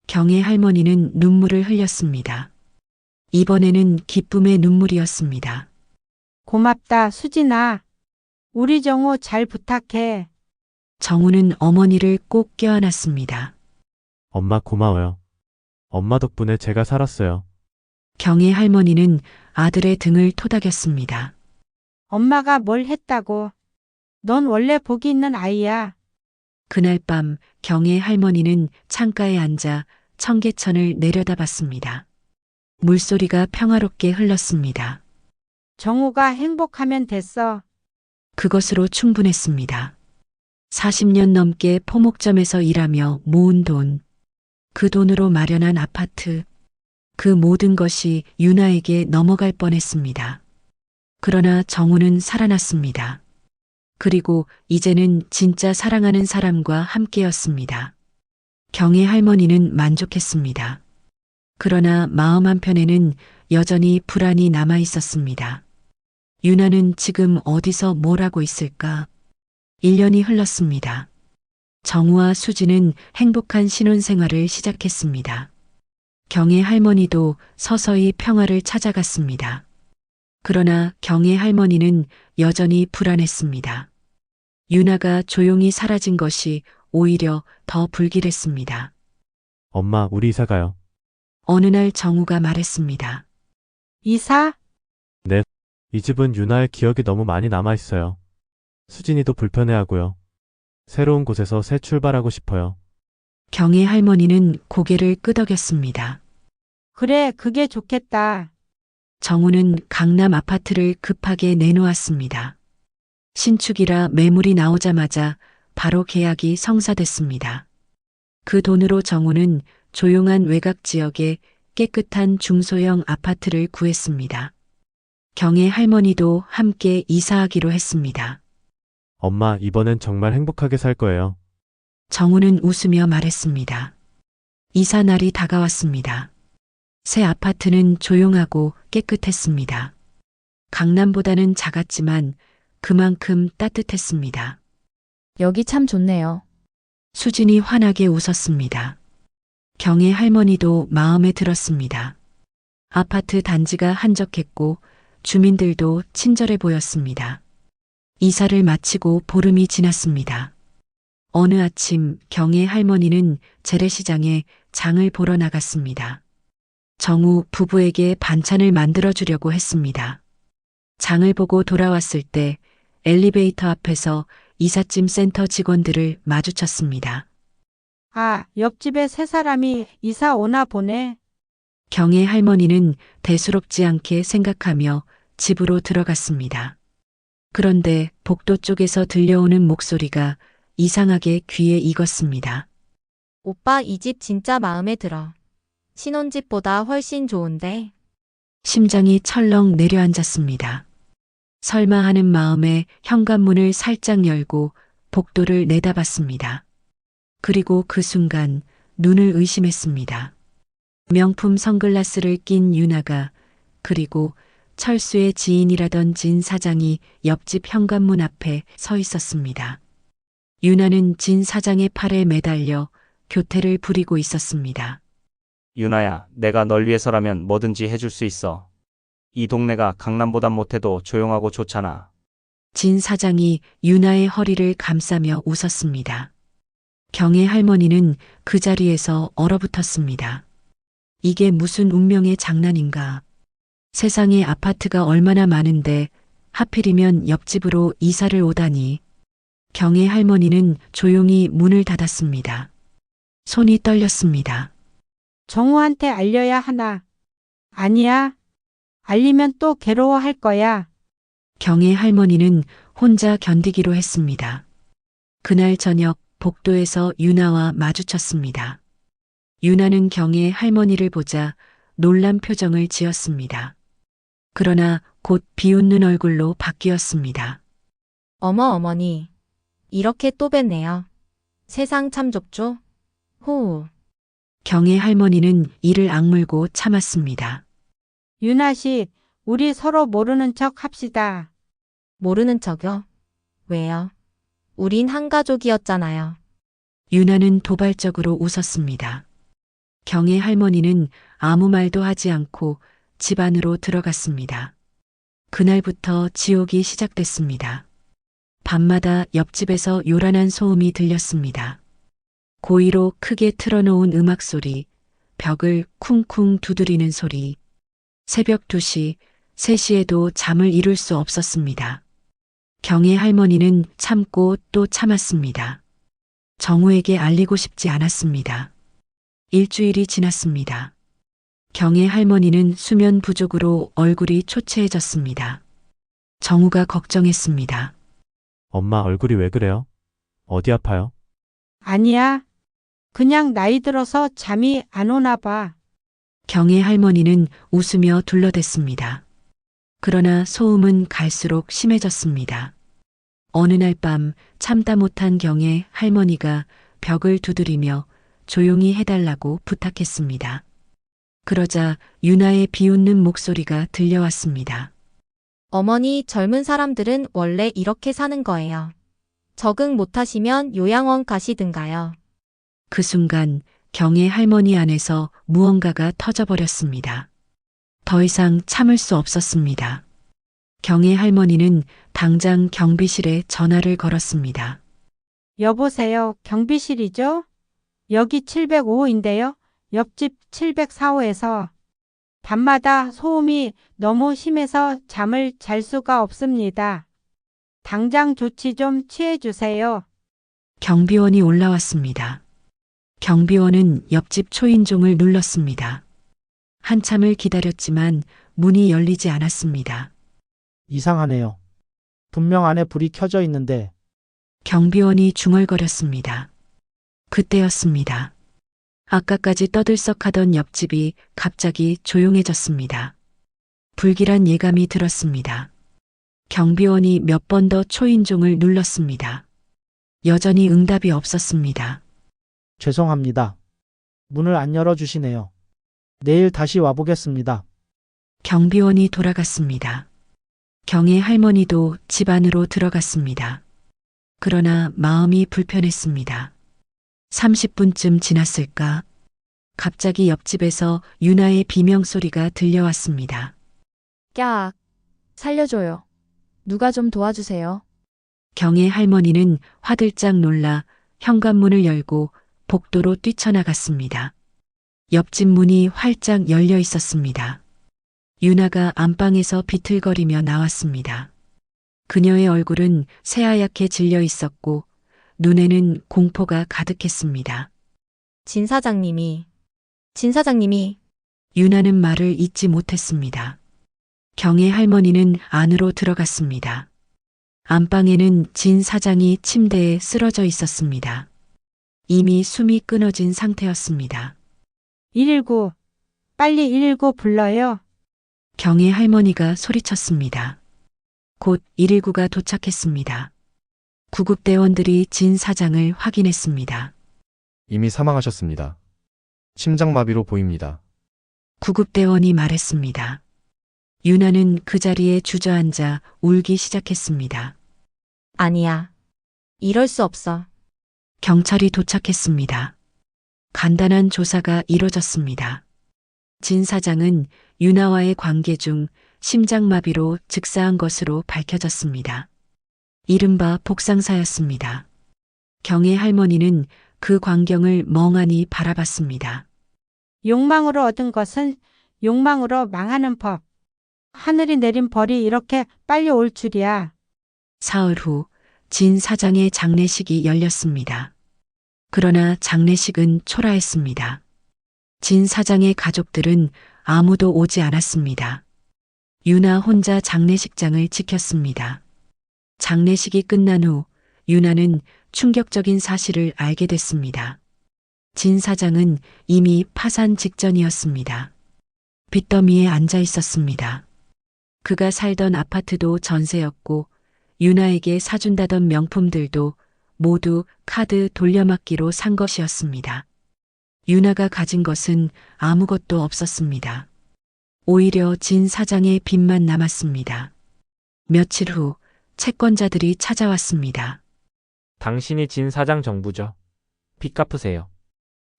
경혜 할머니는 눈물을 흘렸습니다. 이번에는 기쁨의 눈물이었습니다. 고맙다, 수진아. 우리 정우 잘 부탁해. 정우는 어머니를 꼭 껴안았습니다. 엄마 고마워요. 엄마 덕분에 제가 살았어요. 경혜 할머니는 아들의 등을 토닥였습니다. 엄마가 뭘 했다고. 넌 원래 복이 있는 아이야. 그날 밤 경혜 할머니는 창가에 앉아 청계천을 내려다봤습니다. 물소리가 평화롭게 흘렀습니다. 정우가 행복하면 됐어. 그것으로 충분했습니다. 40년 넘게 포목점에서 일하며 모은 돈, 그 돈으로 마련한 아파트, 그 모든 것이 유나에게 넘어갈 뻔했습니다. 그러나 정우는 살아났습니다. 그리고 이제는 진짜 사랑하는 사람과 함께였습니다. 경혜 할머니는 만족했습니다. 그러나 마음 한편에는 여전히 불안이 남아 있었습니다. 유나는 지금 어디서 뭘 하고 있을까? 1년이 흘렀습니다. 정우와 수진은 행복한 신혼생활을 시작했습니다. 경혜 할머니도 서서히 평화를 찾아갔습니다. 그러나 경혜 할머니는 여전히 불안했습니다. 유나가 조용히 사라진 것이 오히려 더 불길했습니다. 엄마, 우리 이사 가요. 어느 날 정우가 말했습니다. 이사? 이 집은 유나의 기억이 너무 많이 남아있어요. 수진이도 불편해하고요. 새로운 곳에서 새 출발하고 싶어요. 경혜 할머니는 고개를 끄덕였습니다. 그래, 그게 좋겠다. 정우는 강남 아파트를 급하게 내놓았습니다. 신축이라 매물이 나오자마자 바로 계약이 성사됐습니다. 그 돈으로 정우는 조용한 외곽 지역에 깨끗한 중소형 아파트를 구했습니다. 경의 할머니도 함께 이사하기로 했습니다. 엄마, 이번엔 정말 행복하게 살 거예요. 정우는 웃으며 말했습니다. 이사 날이 다가왔습니다. 새 아파트는 조용하고 깨끗했습니다. 강남보다는 작았지만 그만큼 따뜻했습니다. 여기 참 좋네요. 수진이 환하게 웃었습니다. 경의 할머니도 마음에 들었습니다. 아파트 단지가 한적했고 주민들도 친절해 보였습니다. 이사를 마치고 보름이 지났습니다. 어느 아침 경의 할머니는 재래시장에 장을 보러 나갔습니다. 정우 부부에게 반찬을 만들어 주려고 했습니다. 장을 보고 돌아왔을 때 엘리베이터 앞에서 이삿짐 센터 직원들을 마주쳤습니다. 아, 옆집에 세 사람이 이사 오나 보네. 경의 할머니는 대수롭지 않게 생각하며 집으로 들어갔습니다. 그런데 복도 쪽에서 들려오는 목소리가 이상하게 귀에 익었습니다. 오빠 이 집 진짜 마음에 들어. 신혼집보다 훨씬 좋은데. 심장이 철렁 내려앉았습니다. 설마 하는 마음에 현관문을 살짝 열고 복도를 내다봤습니다. 그리고 그 순간 눈을 의심했습니다. 명품 선글라스를 낀 유나가, 그리고 철수의 지인이라던 진 사장이 옆집 현관문 앞에 서 있었습니다. 유나는 진 사장의 팔에 매달려 교태를 부리고 있었습니다. 유나야, 내가 널 위해서라면 뭐든지 해줄 수 있어. 이 동네가 강남보단 못해도 조용하고 좋잖아. 진 사장이 유나의 허리를 감싸며 웃었습니다. 경의 할머니는 그 자리에서 얼어붙었습니다. 이게 무슨 운명의 장난인가. 세상에 아파트가 얼마나 많은데 하필이면 옆집으로 이사를 오다니. 경의 할머니는 조용히 문을 닫았습니다. 손이 떨렸습니다. 정우한테 알려야 하나? 아니야. 알리면 또 괴로워할 거야. 경의 할머니는 혼자 견디기로 했습니다. 그날 저녁 복도에서 유나와 마주쳤습니다. 유나는 경의 할머니를 보자 놀란 표정을 지었습니다. 그러나 곧 비웃는 얼굴로 바뀌었습니다. 어머 어머니. 이렇게 또 뵀네요. 세상 참 좁죠? 호우. 경의 할머니는 이를 악물고 참았습니다. 유나 씨, 우리 서로 모르는 척 합시다. 모르는 척요? 왜요? 우린 한 가족이었잖아요. 유나는 도발적으로 웃었습니다. 경의 할머니는 아무 말도 하지 않고 집 안으로 들어갔습니다. 그날부터 지옥이 시작됐습니다. 밤마다 옆집에서 요란한 소음이 들렸습니다. 고의로 크게 틀어놓은 음악 소리, 벽을 쿵쿵 두드리는 소리. 새벽 2시, 3시에도 잠을 이룰 수 없었습니다. 경의 할머니는 참고 또 참았습니다. 정우에게 알리고 싶지 않았습니다. 일주일이 지났습니다. 경의 할머니는 수면 부족으로 얼굴이 초췌해졌습니다. 정우가 걱정했습니다. 엄마, 얼굴이 왜 그래요? 어디 아파요? 아니야. 그냥 나이 들어서 잠이 안 오나 봐. 경의 할머니는 웃으며 둘러댔습니다. 그러나 소음은 갈수록 심해졌습니다. 어느 날 밤 참다 못한 경의 할머니가 벽을 두드리며 조용히 해달라고 부탁했습니다. 그러자 유나의 비웃는 목소리가 들려왔습니다. 어머니, 젊은 사람들은 원래 이렇게 사는 거예요. 적응 못하시면 요양원 가시든가요. 그 순간 경의 할머니 안에서 무언가가 터져버렸습니다. 더 이상 참을 수 없었습니다. 경의 할머니는 당장 경비실에 전화를 걸었습니다. 여보세요, 경비실이죠? 여기 705호인데요. 옆집 704호에서 밤마다 소음이 너무 심해서 잠을 잘 수가 없습니다. 당장 조치 좀 취해주세요. 경비원이 올라왔습니다. 경비원은 옆집 초인종을 눌렀습니다. 한참을 기다렸지만 문이 열리지 않았습니다. 이상하네요. 분명 안에 불이 켜져 있는데. 경비원이 중얼거렸습니다. 그때였습니다. 아까까지 떠들썩하던 옆집이 갑자기 조용해졌습니다. 불길한 예감이 들었습니다. 경비원이 몇 번 더 초인종을 눌렀습니다. 여전히 응답이 없었습니다. 죄송합니다. 문을 안 열어주시네요. 내일 다시 와보겠습니다. 경비원이 돌아갔습니다. 경의 할머니도 집 안으로 들어갔습니다. 그러나 마음이 불편했습니다. 30분쯤 지났을까? 갑자기 옆집에서 유나의 비명소리가 들려왔습니다. 깍! 살려줘요. 누가 좀 도와주세요. 경의 할머니는 화들짝 놀라 현관문을 열고 복도로 뛰쳐나갔습니다. 옆집 문이 활짝 열려 있었습니다. 유나가 안방에서 비틀거리며 나왔습니다. 그녀의 얼굴은 새하얗게 질려 있었고 눈에는 공포가 가득했습니다. 진 사장님이 유나는 말을 잇지 못했습니다. 경의 할머니는 안으로 들어갔습니다. 안방에는 진 사장이 침대에 쓰러져 있었습니다. 이미 숨이 끊어진 상태였습니다. 119, 빨리 119 불러요. 경의 할머니가 소리쳤습니다. 곧 119가 도착했습니다. 구급대원들이 진 사장을 확인했습니다. 이미 사망하셨습니다. 심장마비로 보입니다. 구급대원이 말했습니다. 유나는 그 자리에 주저앉아 울기 시작했습니다. 아니야. 이럴 수 없어. 경찰이 도착했습니다. 간단한 조사가 이뤄졌습니다. 진 사장은 유나와의 관계 중 심장마비로 즉사한 것으로 밝혀졌습니다. 이른바 복상사였습니다. 경의 할머니는 그 광경을 멍하니 바라봤습니다. 욕망으로 얻은 것은 욕망으로 망하는 법. 하늘이 내린 벌이 이렇게 빨리 올 줄이야. 사흘 후 진 사장의 장례식이 열렸습니다. 그러나 장례식은 초라했습니다. 진 사장의 가족들은 아무도 오지 않았습니다. 유나 혼자 장례식장을 지켰습니다. 장례식이 끝난 후 유나는 충격적인 사실을 알게 됐습니다. 진 사장은 이미 파산 직전이었습니다. 빚더미에 앉아 있었습니다. 그가 살던 아파트도 전세였고 유나에게 사준다던 명품들도 모두 카드 돌려막기로 산 것이었습니다. 유나가 가진 것은 아무것도 없었습니다. 오히려 진 사장의 빚만 남았습니다. 며칠 후 채권자들이 찾아왔습니다. 당신이 진 사장 정부죠. 빚 갚으세요.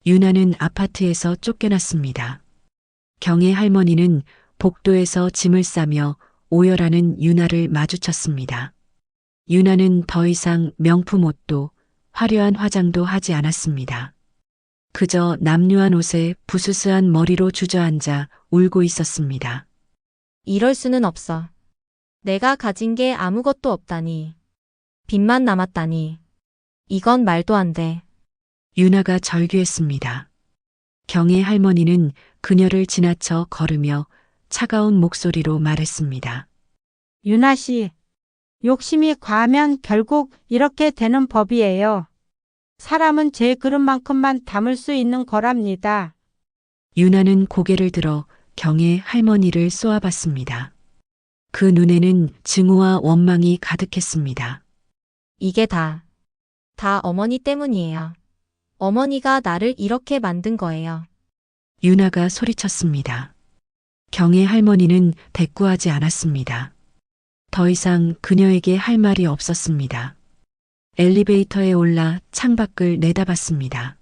유나는 아파트에서 쫓겨났습니다. 경의 할머니는 복도에서 짐을 싸며 오열하는 유나를 마주쳤습니다. 유나는 더 이상 명품 옷도 화려한 화장도 하지 않았습니다. 그저 남루한 옷에 부스스한 머리로 주저앉아 울고 있었습니다. 이럴 수는 없어. 내가 가진 게 아무것도 없다니. 빚만 남았다니. 이건 말도 안 돼. 유나가 절규했습니다. 경의 할머니는 그녀를 지나쳐 걸으며 차가운 목소리로 말했습니다. 유나 씨, 욕심이 과하면 결국 이렇게 되는 법이에요. 사람은 제 그릇만큼만 담을 수 있는 거랍니다. 유나는 고개를 들어 경의 할머니를 쏘아봤습니다. 그 눈에는 증오와 원망이 가득했습니다. 이게 다 어머니 때문이에요. 어머니가 나를 이렇게 만든 거예요. 유나가 소리쳤습니다. 경의 할머니는 대꾸하지 않았습니다. 더 이상 그녀에게 할 말이 없었습니다. 엘리베이터에 올라 창밖을 내다봤습니다.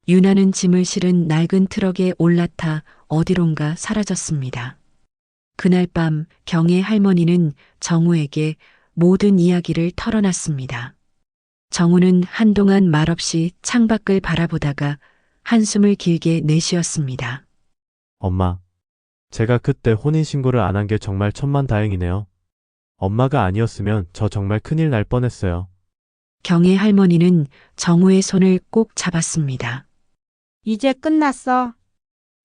유나는 짐을 실은 낡은 트럭에 올라타 어디론가 사라졌습니다. 그날 밤 경의 할머니는 정우에게 모든 이야기를 털어놨습니다. 정우는 한동안 말없이 창밖을 바라보다가 한숨을 길게 내쉬었습니다. 엄마, 제가 그때 혼인신고를 안 한 게 정말 천만다행이네요. 엄마가 아니었으면 저 정말 큰일 날 뻔했어요. 경의 할머니는 정우의 손을 꼭 잡았습니다. 이제 끝났어.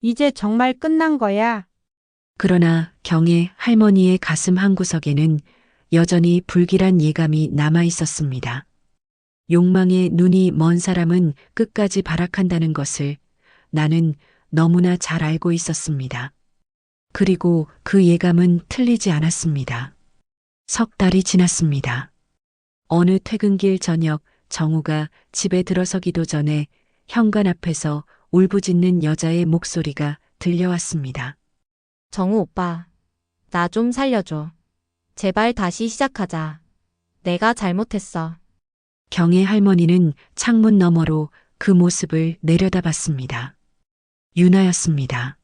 이제 정말 끝난 거야. 그러나 경의 할머니의 가슴 한구석에는 여전히 불길한 예감이 남아 있었습니다. 욕망에 눈이 먼 사람은 끝까지 발악한다는 것을 나는 너무나 잘 알고 있었습니다. 그리고 그 예감은 틀리지 않았습니다. 석 달이 지났습니다. 어느 퇴근길 저녁 정우가 집에 들어서기도 전에 현관 앞에서 울부짖는 여자의 목소리가 들려왔습니다. 정우 오빠, 나 좀 살려줘. 제발 다시 시작하자. 내가 잘못했어. 경애 할머니는 창문 너머로 그 모습을 내려다봤습니다. 유나였습니다.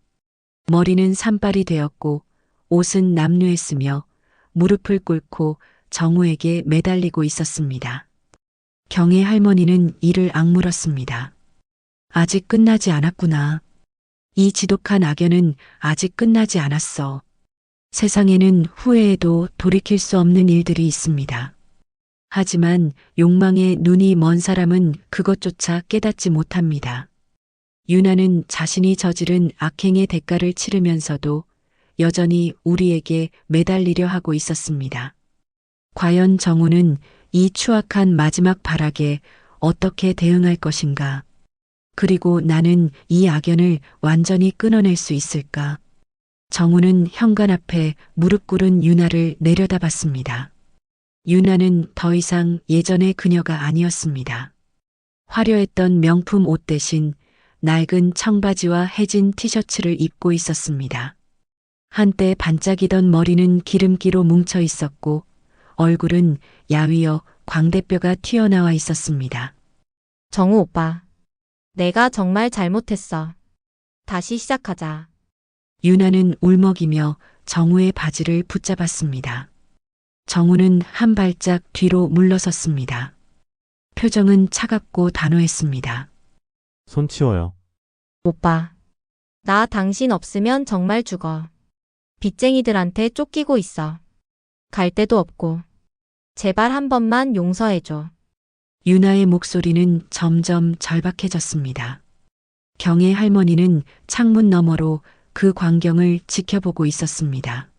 머리는 산발이 되었고 옷은 남루했으며 무릎을 꿇고 정우에게 매달리고 있었습니다. 경애 할머니는 이를 악물었습니다. 아직 끝나지 않았구나. 이 지독한 악연은 아직 끝나지 않았어. 세상에는 후회해도 돌이킬 수 없는 일들이 있습니다. 하지만 욕망에 눈이 먼 사람은 그것조차 깨닫지 못합니다. 유나는 자신이 저지른 악행의 대가를 치르면서도 여전히 우리에게 매달리려 하고 있었습니다. 과연 정우는 이 추악한 마지막 발악에 어떻게 대응할 것인가? 그리고 나는 이 악연을 완전히 끊어낼 수 있을까? 정우는 현관 앞에 무릎 꿇은 유나를 내려다봤습니다. 유나는 더 이상 예전의 그녀가 아니었습니다. 화려했던 명품 옷 대신 낡은 청바지와 해진 티셔츠를 입고 있었습니다. 한때 반짝이던 머리는 기름기로 뭉쳐 있었고 얼굴은 야위어 광대뼈가 튀어나와 있었습니다. 정우 오빠, 내가 정말 잘못했어. 다시 시작하자. 유나는 울먹이며 정우의 바지를 붙잡았습니다. 정우는 한 발짝 뒤로 물러섰습니다. 표정은 차갑고 단호했습니다. 손 치워요. 오빠, 나 당신 없으면 정말 죽어. 빚쟁이들한테 쫓기고 있어. 갈 데도 없고. 제발 한 번만 용서해줘. 유나의 목소리는 점점 절박해졌습니다. 경애 할머니는 창문 너머로 그 광경을 지켜보고 있었습니다.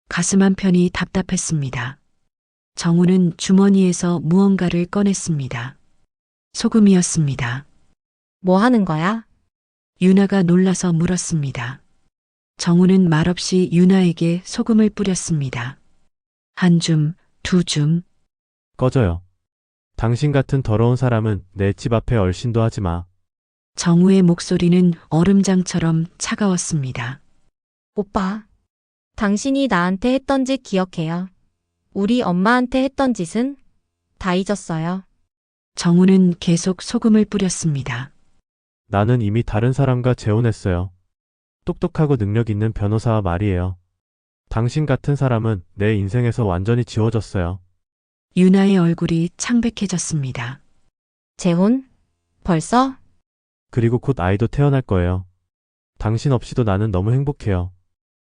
가슴 한편이 답답했습니다. 정우는 주머니에서 무언가를 꺼냈습니다. 소금이었습니다. 뭐 하는 거야? 유나가 놀라서 물었습니다. 정우는 말없이 유나에게 소금을 뿌렸습니다. 한 줌, 두 줌. 꺼져요. 당신 같은 더러운 사람은 내 집 앞에 얼씬도 하지 마. 정우의 목소리는 얼음장처럼 차가웠습니다. 오빠, 당신이 나한테 했던 짓 기억해요. 우리 엄마한테 했던 짓은 다 잊었어요. 정우는 계속 소금을 뿌렸습니다. 나는 이미 다른 사람과 재혼했어요. 똑똑하고 능력 있는 변호사와 말이에요. 당신 같은 사람은 내 인생에서 완전히 지워졌어요. 유나의 얼굴이 창백해졌습니다. 재혼? 벌써? 그리고 곧 아이도 태어날 거예요. 당신 없이도 나는 너무 행복해요.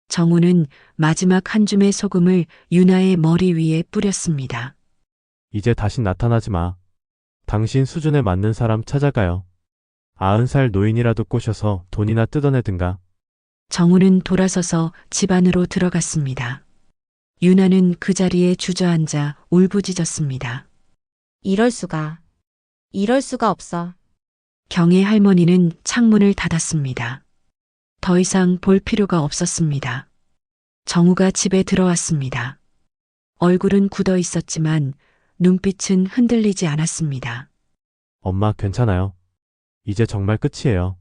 정우는 마지막 한 줌의 소금을 유나의 머리 위에 뿌렸습니다. 이제 다신 나타나지 마. 당신 수준에 맞는 사람 찾아가요. 90살 노인이라도 꼬셔서 돈이나 뜯어내든가. 정우는 돌아서서 집 안으로 들어갔습니다. 유나는 그 자리에 주저앉아 울부짖었습니다. 이럴 수가. 이럴 수가 없어. 경애 할머니는 창문을 닫았습니다. 더 이상 볼 필요가 없었습니다. 정우가 집에 들어왔습니다. 얼굴은 굳어 있었지만 눈빛은 흔들리지 않았습니다. 엄마 괜찮아요. 이제 정말 끝이에요.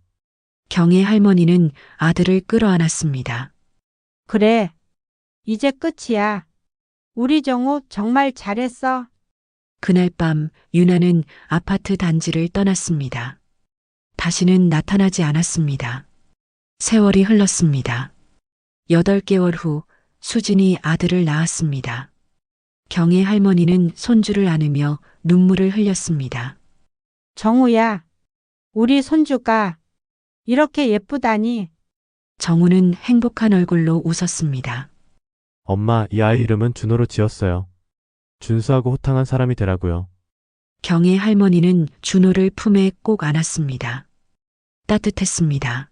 경애 할머니는 아들을 끌어안았습니다. 그래. 이제 끝이야. 우리 정우 정말 잘했어. 그날 밤 유나는 아파트 단지를 떠났습니다. 다시는 나타나지 않았습니다. 세월이 흘렀습니다. 8개월 후 수진이 아들을 낳았습니다. 경애 할머니는 손주를 안으며 눈물을 흘렸습니다. 정우야, 우리 손주가 이렇게 예쁘다니. 정우는 행복한 얼굴로 웃었습니다. 엄마, 이 아이 이름은 준호로 지었어요. 준수하고 호탕한 사람이 되라고요. 경애 할머니는 준호를 품에 꼭 안았습니다. 따뜻했습니다.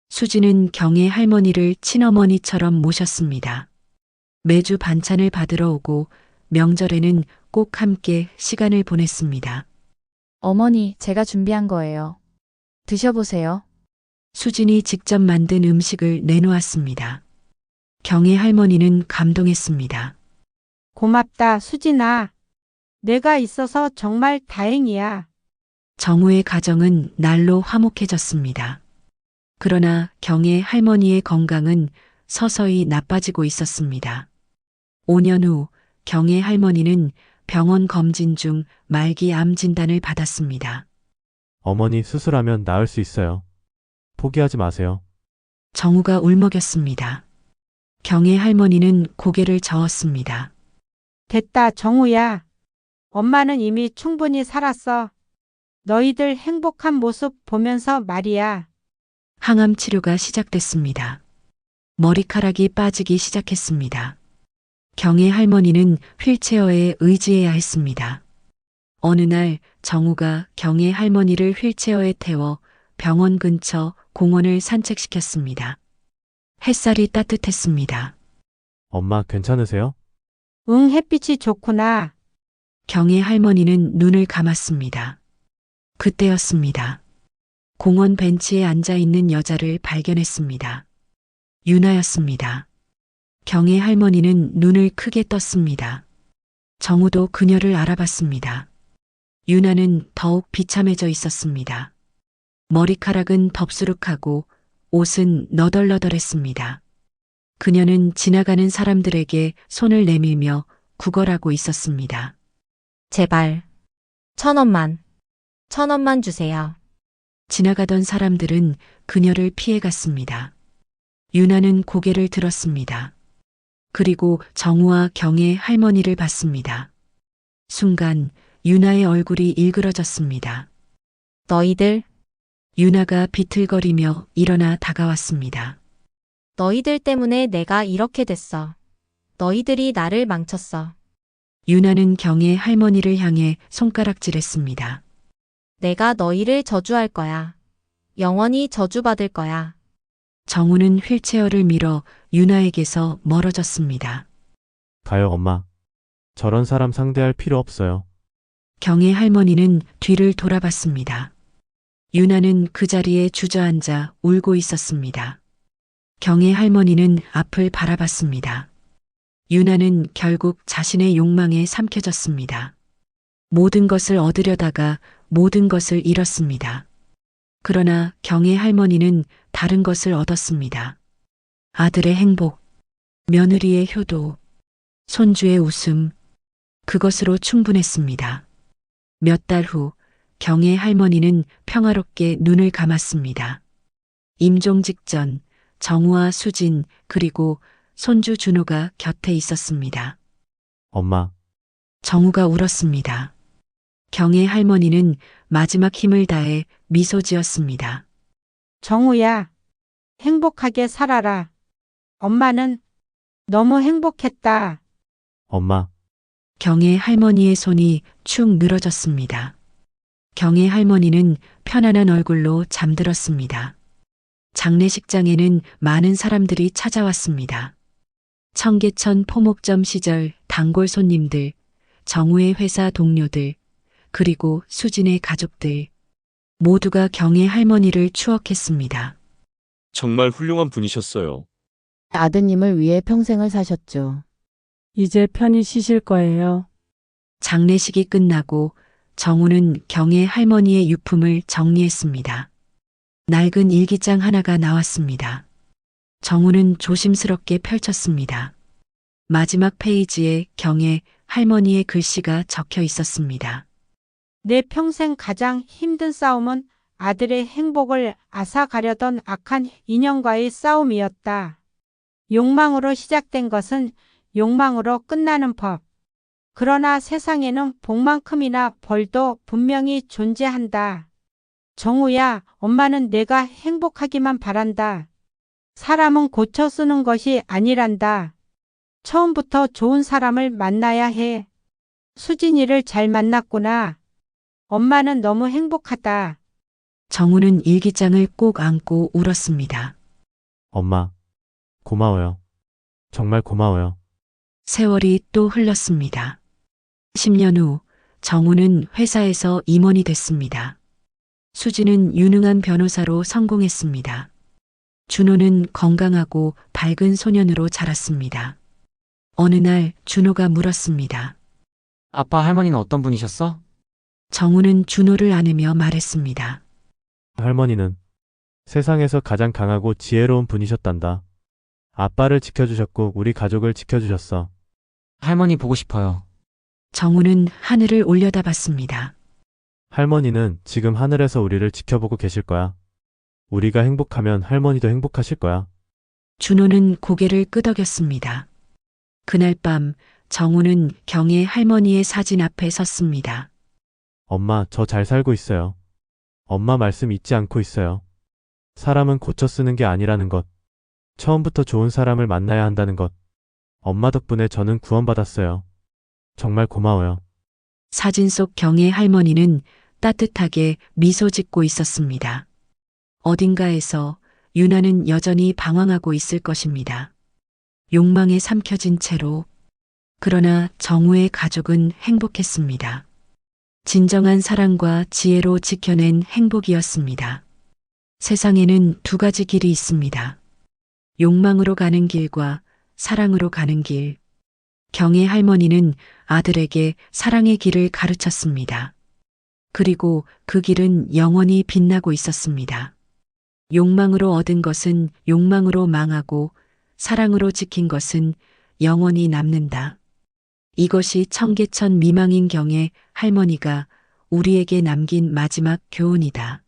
수지는 경애 할머니를 친어머니처럼 모셨습니다. 매주 반찬을 받으러 오고 명절에는 꼭 함께 시간을 보냈습니다. 어머니, 제가 준비한 거예요. 드셔보세요. 수진이 직접 만든 음식을 내놓았습니다. 경혜 할머니는 감동했습니다. 고맙다, 수진아. 내가 있어서 정말 다행이야. 정우의 가정은 날로 화목해졌습니다. 그러나 경혜 할머니의 건강은 서서히 나빠지고 있었습니다. 5년 후 경혜 할머니는 병원 검진 중 말기 암 진단을 받았습니다. 어머니 수술하면 나을 수 있어요. 포기하지 마세요. 정우가 울먹였습니다. 경혜 할머니는 고개를 저었습니다. 됐다, 정우야. 엄마는 이미 충분히 살았어. 너희들 행복한 모습 보면서 말이야. 항암 치료가 시작됐습니다. 머리카락이 빠지기 시작했습니다. 경혜 할머니는 휠체어에 의지해야 했습니다. 어느 날 정우가 경혜 할머니를 휠체어에 태워 병원 근처 공원을 산책시켰습니다. 햇살이 따뜻했습니다. 엄마 괜찮으세요? 응, 햇빛이 좋구나. 경혜 할머니는 눈을 감았습니다. 그때였습니다. 공원 벤치에 앉아 있는 여자를 발견했습니다. 유나였습니다. 경혜 할머니는 눈을 크게 떴습니다. 정우도 그녀를 알아봤습니다. 유나는 더욱 비참해져 있었습니다. 머리카락은 덥수룩하고 옷은 너덜너덜했습니다. 그녀는 지나가는 사람들에게 손을 내밀며 구걸하고 있었습니다. 제발. 1,000원만. 1,000원만 주세요. 지나가던 사람들은 그녀를 피해갔습니다. 유나는 고개를 들었습니다. 그리고 정우와 경혜 할머니를 봤습니다. 순간 유나의 얼굴이 일그러졌습니다. 너희들, 유나가 비틀거리며 일어나 다가왔습니다. 너희들 때문에 내가 이렇게 됐어. 너희들이 나를 망쳤어. 유나는 경혜 할머니를 향해 손가락질했습니다. 내가 너희를 저주할 거야. 영원히 저주받을 거야. 정우는 휠체어를 밀어 유나에게서 멀어졌습니다. 가요, 엄마. 저런 사람 상대할 필요 없어요. 경혜 할머니는 뒤를 돌아봤습니다. 유나는 그 자리에 주저앉아 울고 있었습니다. 경혜 할머니는 앞을 바라봤습니다. 유나는 결국 자신의 욕망에 삼켜졌습니다. 모든 것을 얻으려다가 모든 것을 잃었습니다. 그러나 경혜 할머니는 다른 것을 얻었습니다. 아들의 행복, 며느리의 효도, 손주의 웃음, 그것으로 충분했습니다. 몇 달 후 경혜 할머니는 평화롭게 눈을 감았습니다. 임종 직전 정우와 수진 그리고 손주 준호가 곁에 있었습니다. 엄마, 정우가 울었습니다. 경혜 할머니는 마지막 힘을 다해 미소 지었습니다. 정우야, 행복하게 살아라. 엄마는 너무 행복했다. 엄마, 경혜 할머니의 손이 축 늘어졌습니다. 경혜 할머니는 편안한 얼굴로 잠들었습니다. 장례식장에는 많은 사람들이 찾아왔습니다. 청계천 포목점 시절 단골 손님들, 정우의 회사 동료들, 그리고 수진의 가족들, 모두가 경혜 할머니를 추억했습니다. 정말 훌륭한 분이셨어요. 아드님을 위해 평생을 사셨죠. 이제 편히 쉬실 거예요. 장례식이 끝나고 정우는 경혜 할머니의 유품을 정리했습니다. 낡은 일기장 하나가 나왔습니다. 정우는 조심스럽게 펼쳤습니다. 마지막 페이지에 경혜 할머니의 글씨가 적혀 있었습니다. 내 평생 가장 힘든 싸움은 아들의 행복을 앗아가려던 악한 인연과의 싸움이었다. 욕망으로 시작된 것은 욕망으로 끝나는 법. 그러나 세상에는 복만큼이나 벌도 분명히 존재한다. 정우야, 엄마는 내가 행복하기만 바란다. 사람은 고쳐 쓰는 것이 아니란다. 처음부터 좋은 사람을 만나야 해. 수진이를 잘 만났구나. 엄마는 너무 행복하다. 정우는 일기장을 꼭 안고 울었습니다. 엄마, 고마워요. 정말 고마워요. 세월이 또 흘렀습니다. 10년 후 정우는 회사에서 임원이 됐습니다. 수지는 유능한 변호사로 성공했습니다. 준호는 건강하고 밝은 소년으로 자랐습니다. 어느 날 준호가 물었습니다. 아빠 할머니는 어떤 분이셨어? 정우는 준호를 안으며 말했습니다. 할머니는 세상에서 가장 강하고 지혜로운 분이셨단다. 아빠를 지켜주셨고 우리 가족을 지켜주셨어. 할머니 보고 싶어요. 정우는 하늘을 올려다봤습니다. 할머니는 지금 하늘에서 우리를 지켜보고 계실 거야. 우리가 행복하면 할머니도 행복하실 거야. 준호는 고개를 끄덕였습니다. 그날 밤 정우는 경혜 할머니의 사진 앞에 섰습니다. 엄마, 저 잘 살고 있어요. 엄마 말씀 잊지 않고 있어요. 사람은 고쳐 쓰는 게 아니라는 것. 처음부터 좋은 사람을 만나야 한다는 것. 엄마 덕분에 저는 구원받았어요. 정말 고마워요. 사진 속 경혜 할머니는 따뜻하게 미소 짓고 있었습니다. 어딘가에서 유나는 여전히 방황하고 있을 것입니다. 욕망에 삼켜진 채로. 그러나 정우의 가족은 행복했습니다. 진정한 사랑과 지혜로 지켜낸 행복이었습니다. 세상에는 두 가지 길이 있습니다. 욕망으로 가는 길과 사랑으로 가는 길. 경혜 할머니는 아들에게 사랑의 길을 가르쳤습니다. 그리고 그 길은 영원히 빛나고 있었습니다. 욕망으로 얻은 것은 욕망으로 망하고 사랑으로 지킨 것은 영원히 남는다. 이것이 청계천 미망인 경혜 할머니가 우리에게 남긴 마지막 교훈이다.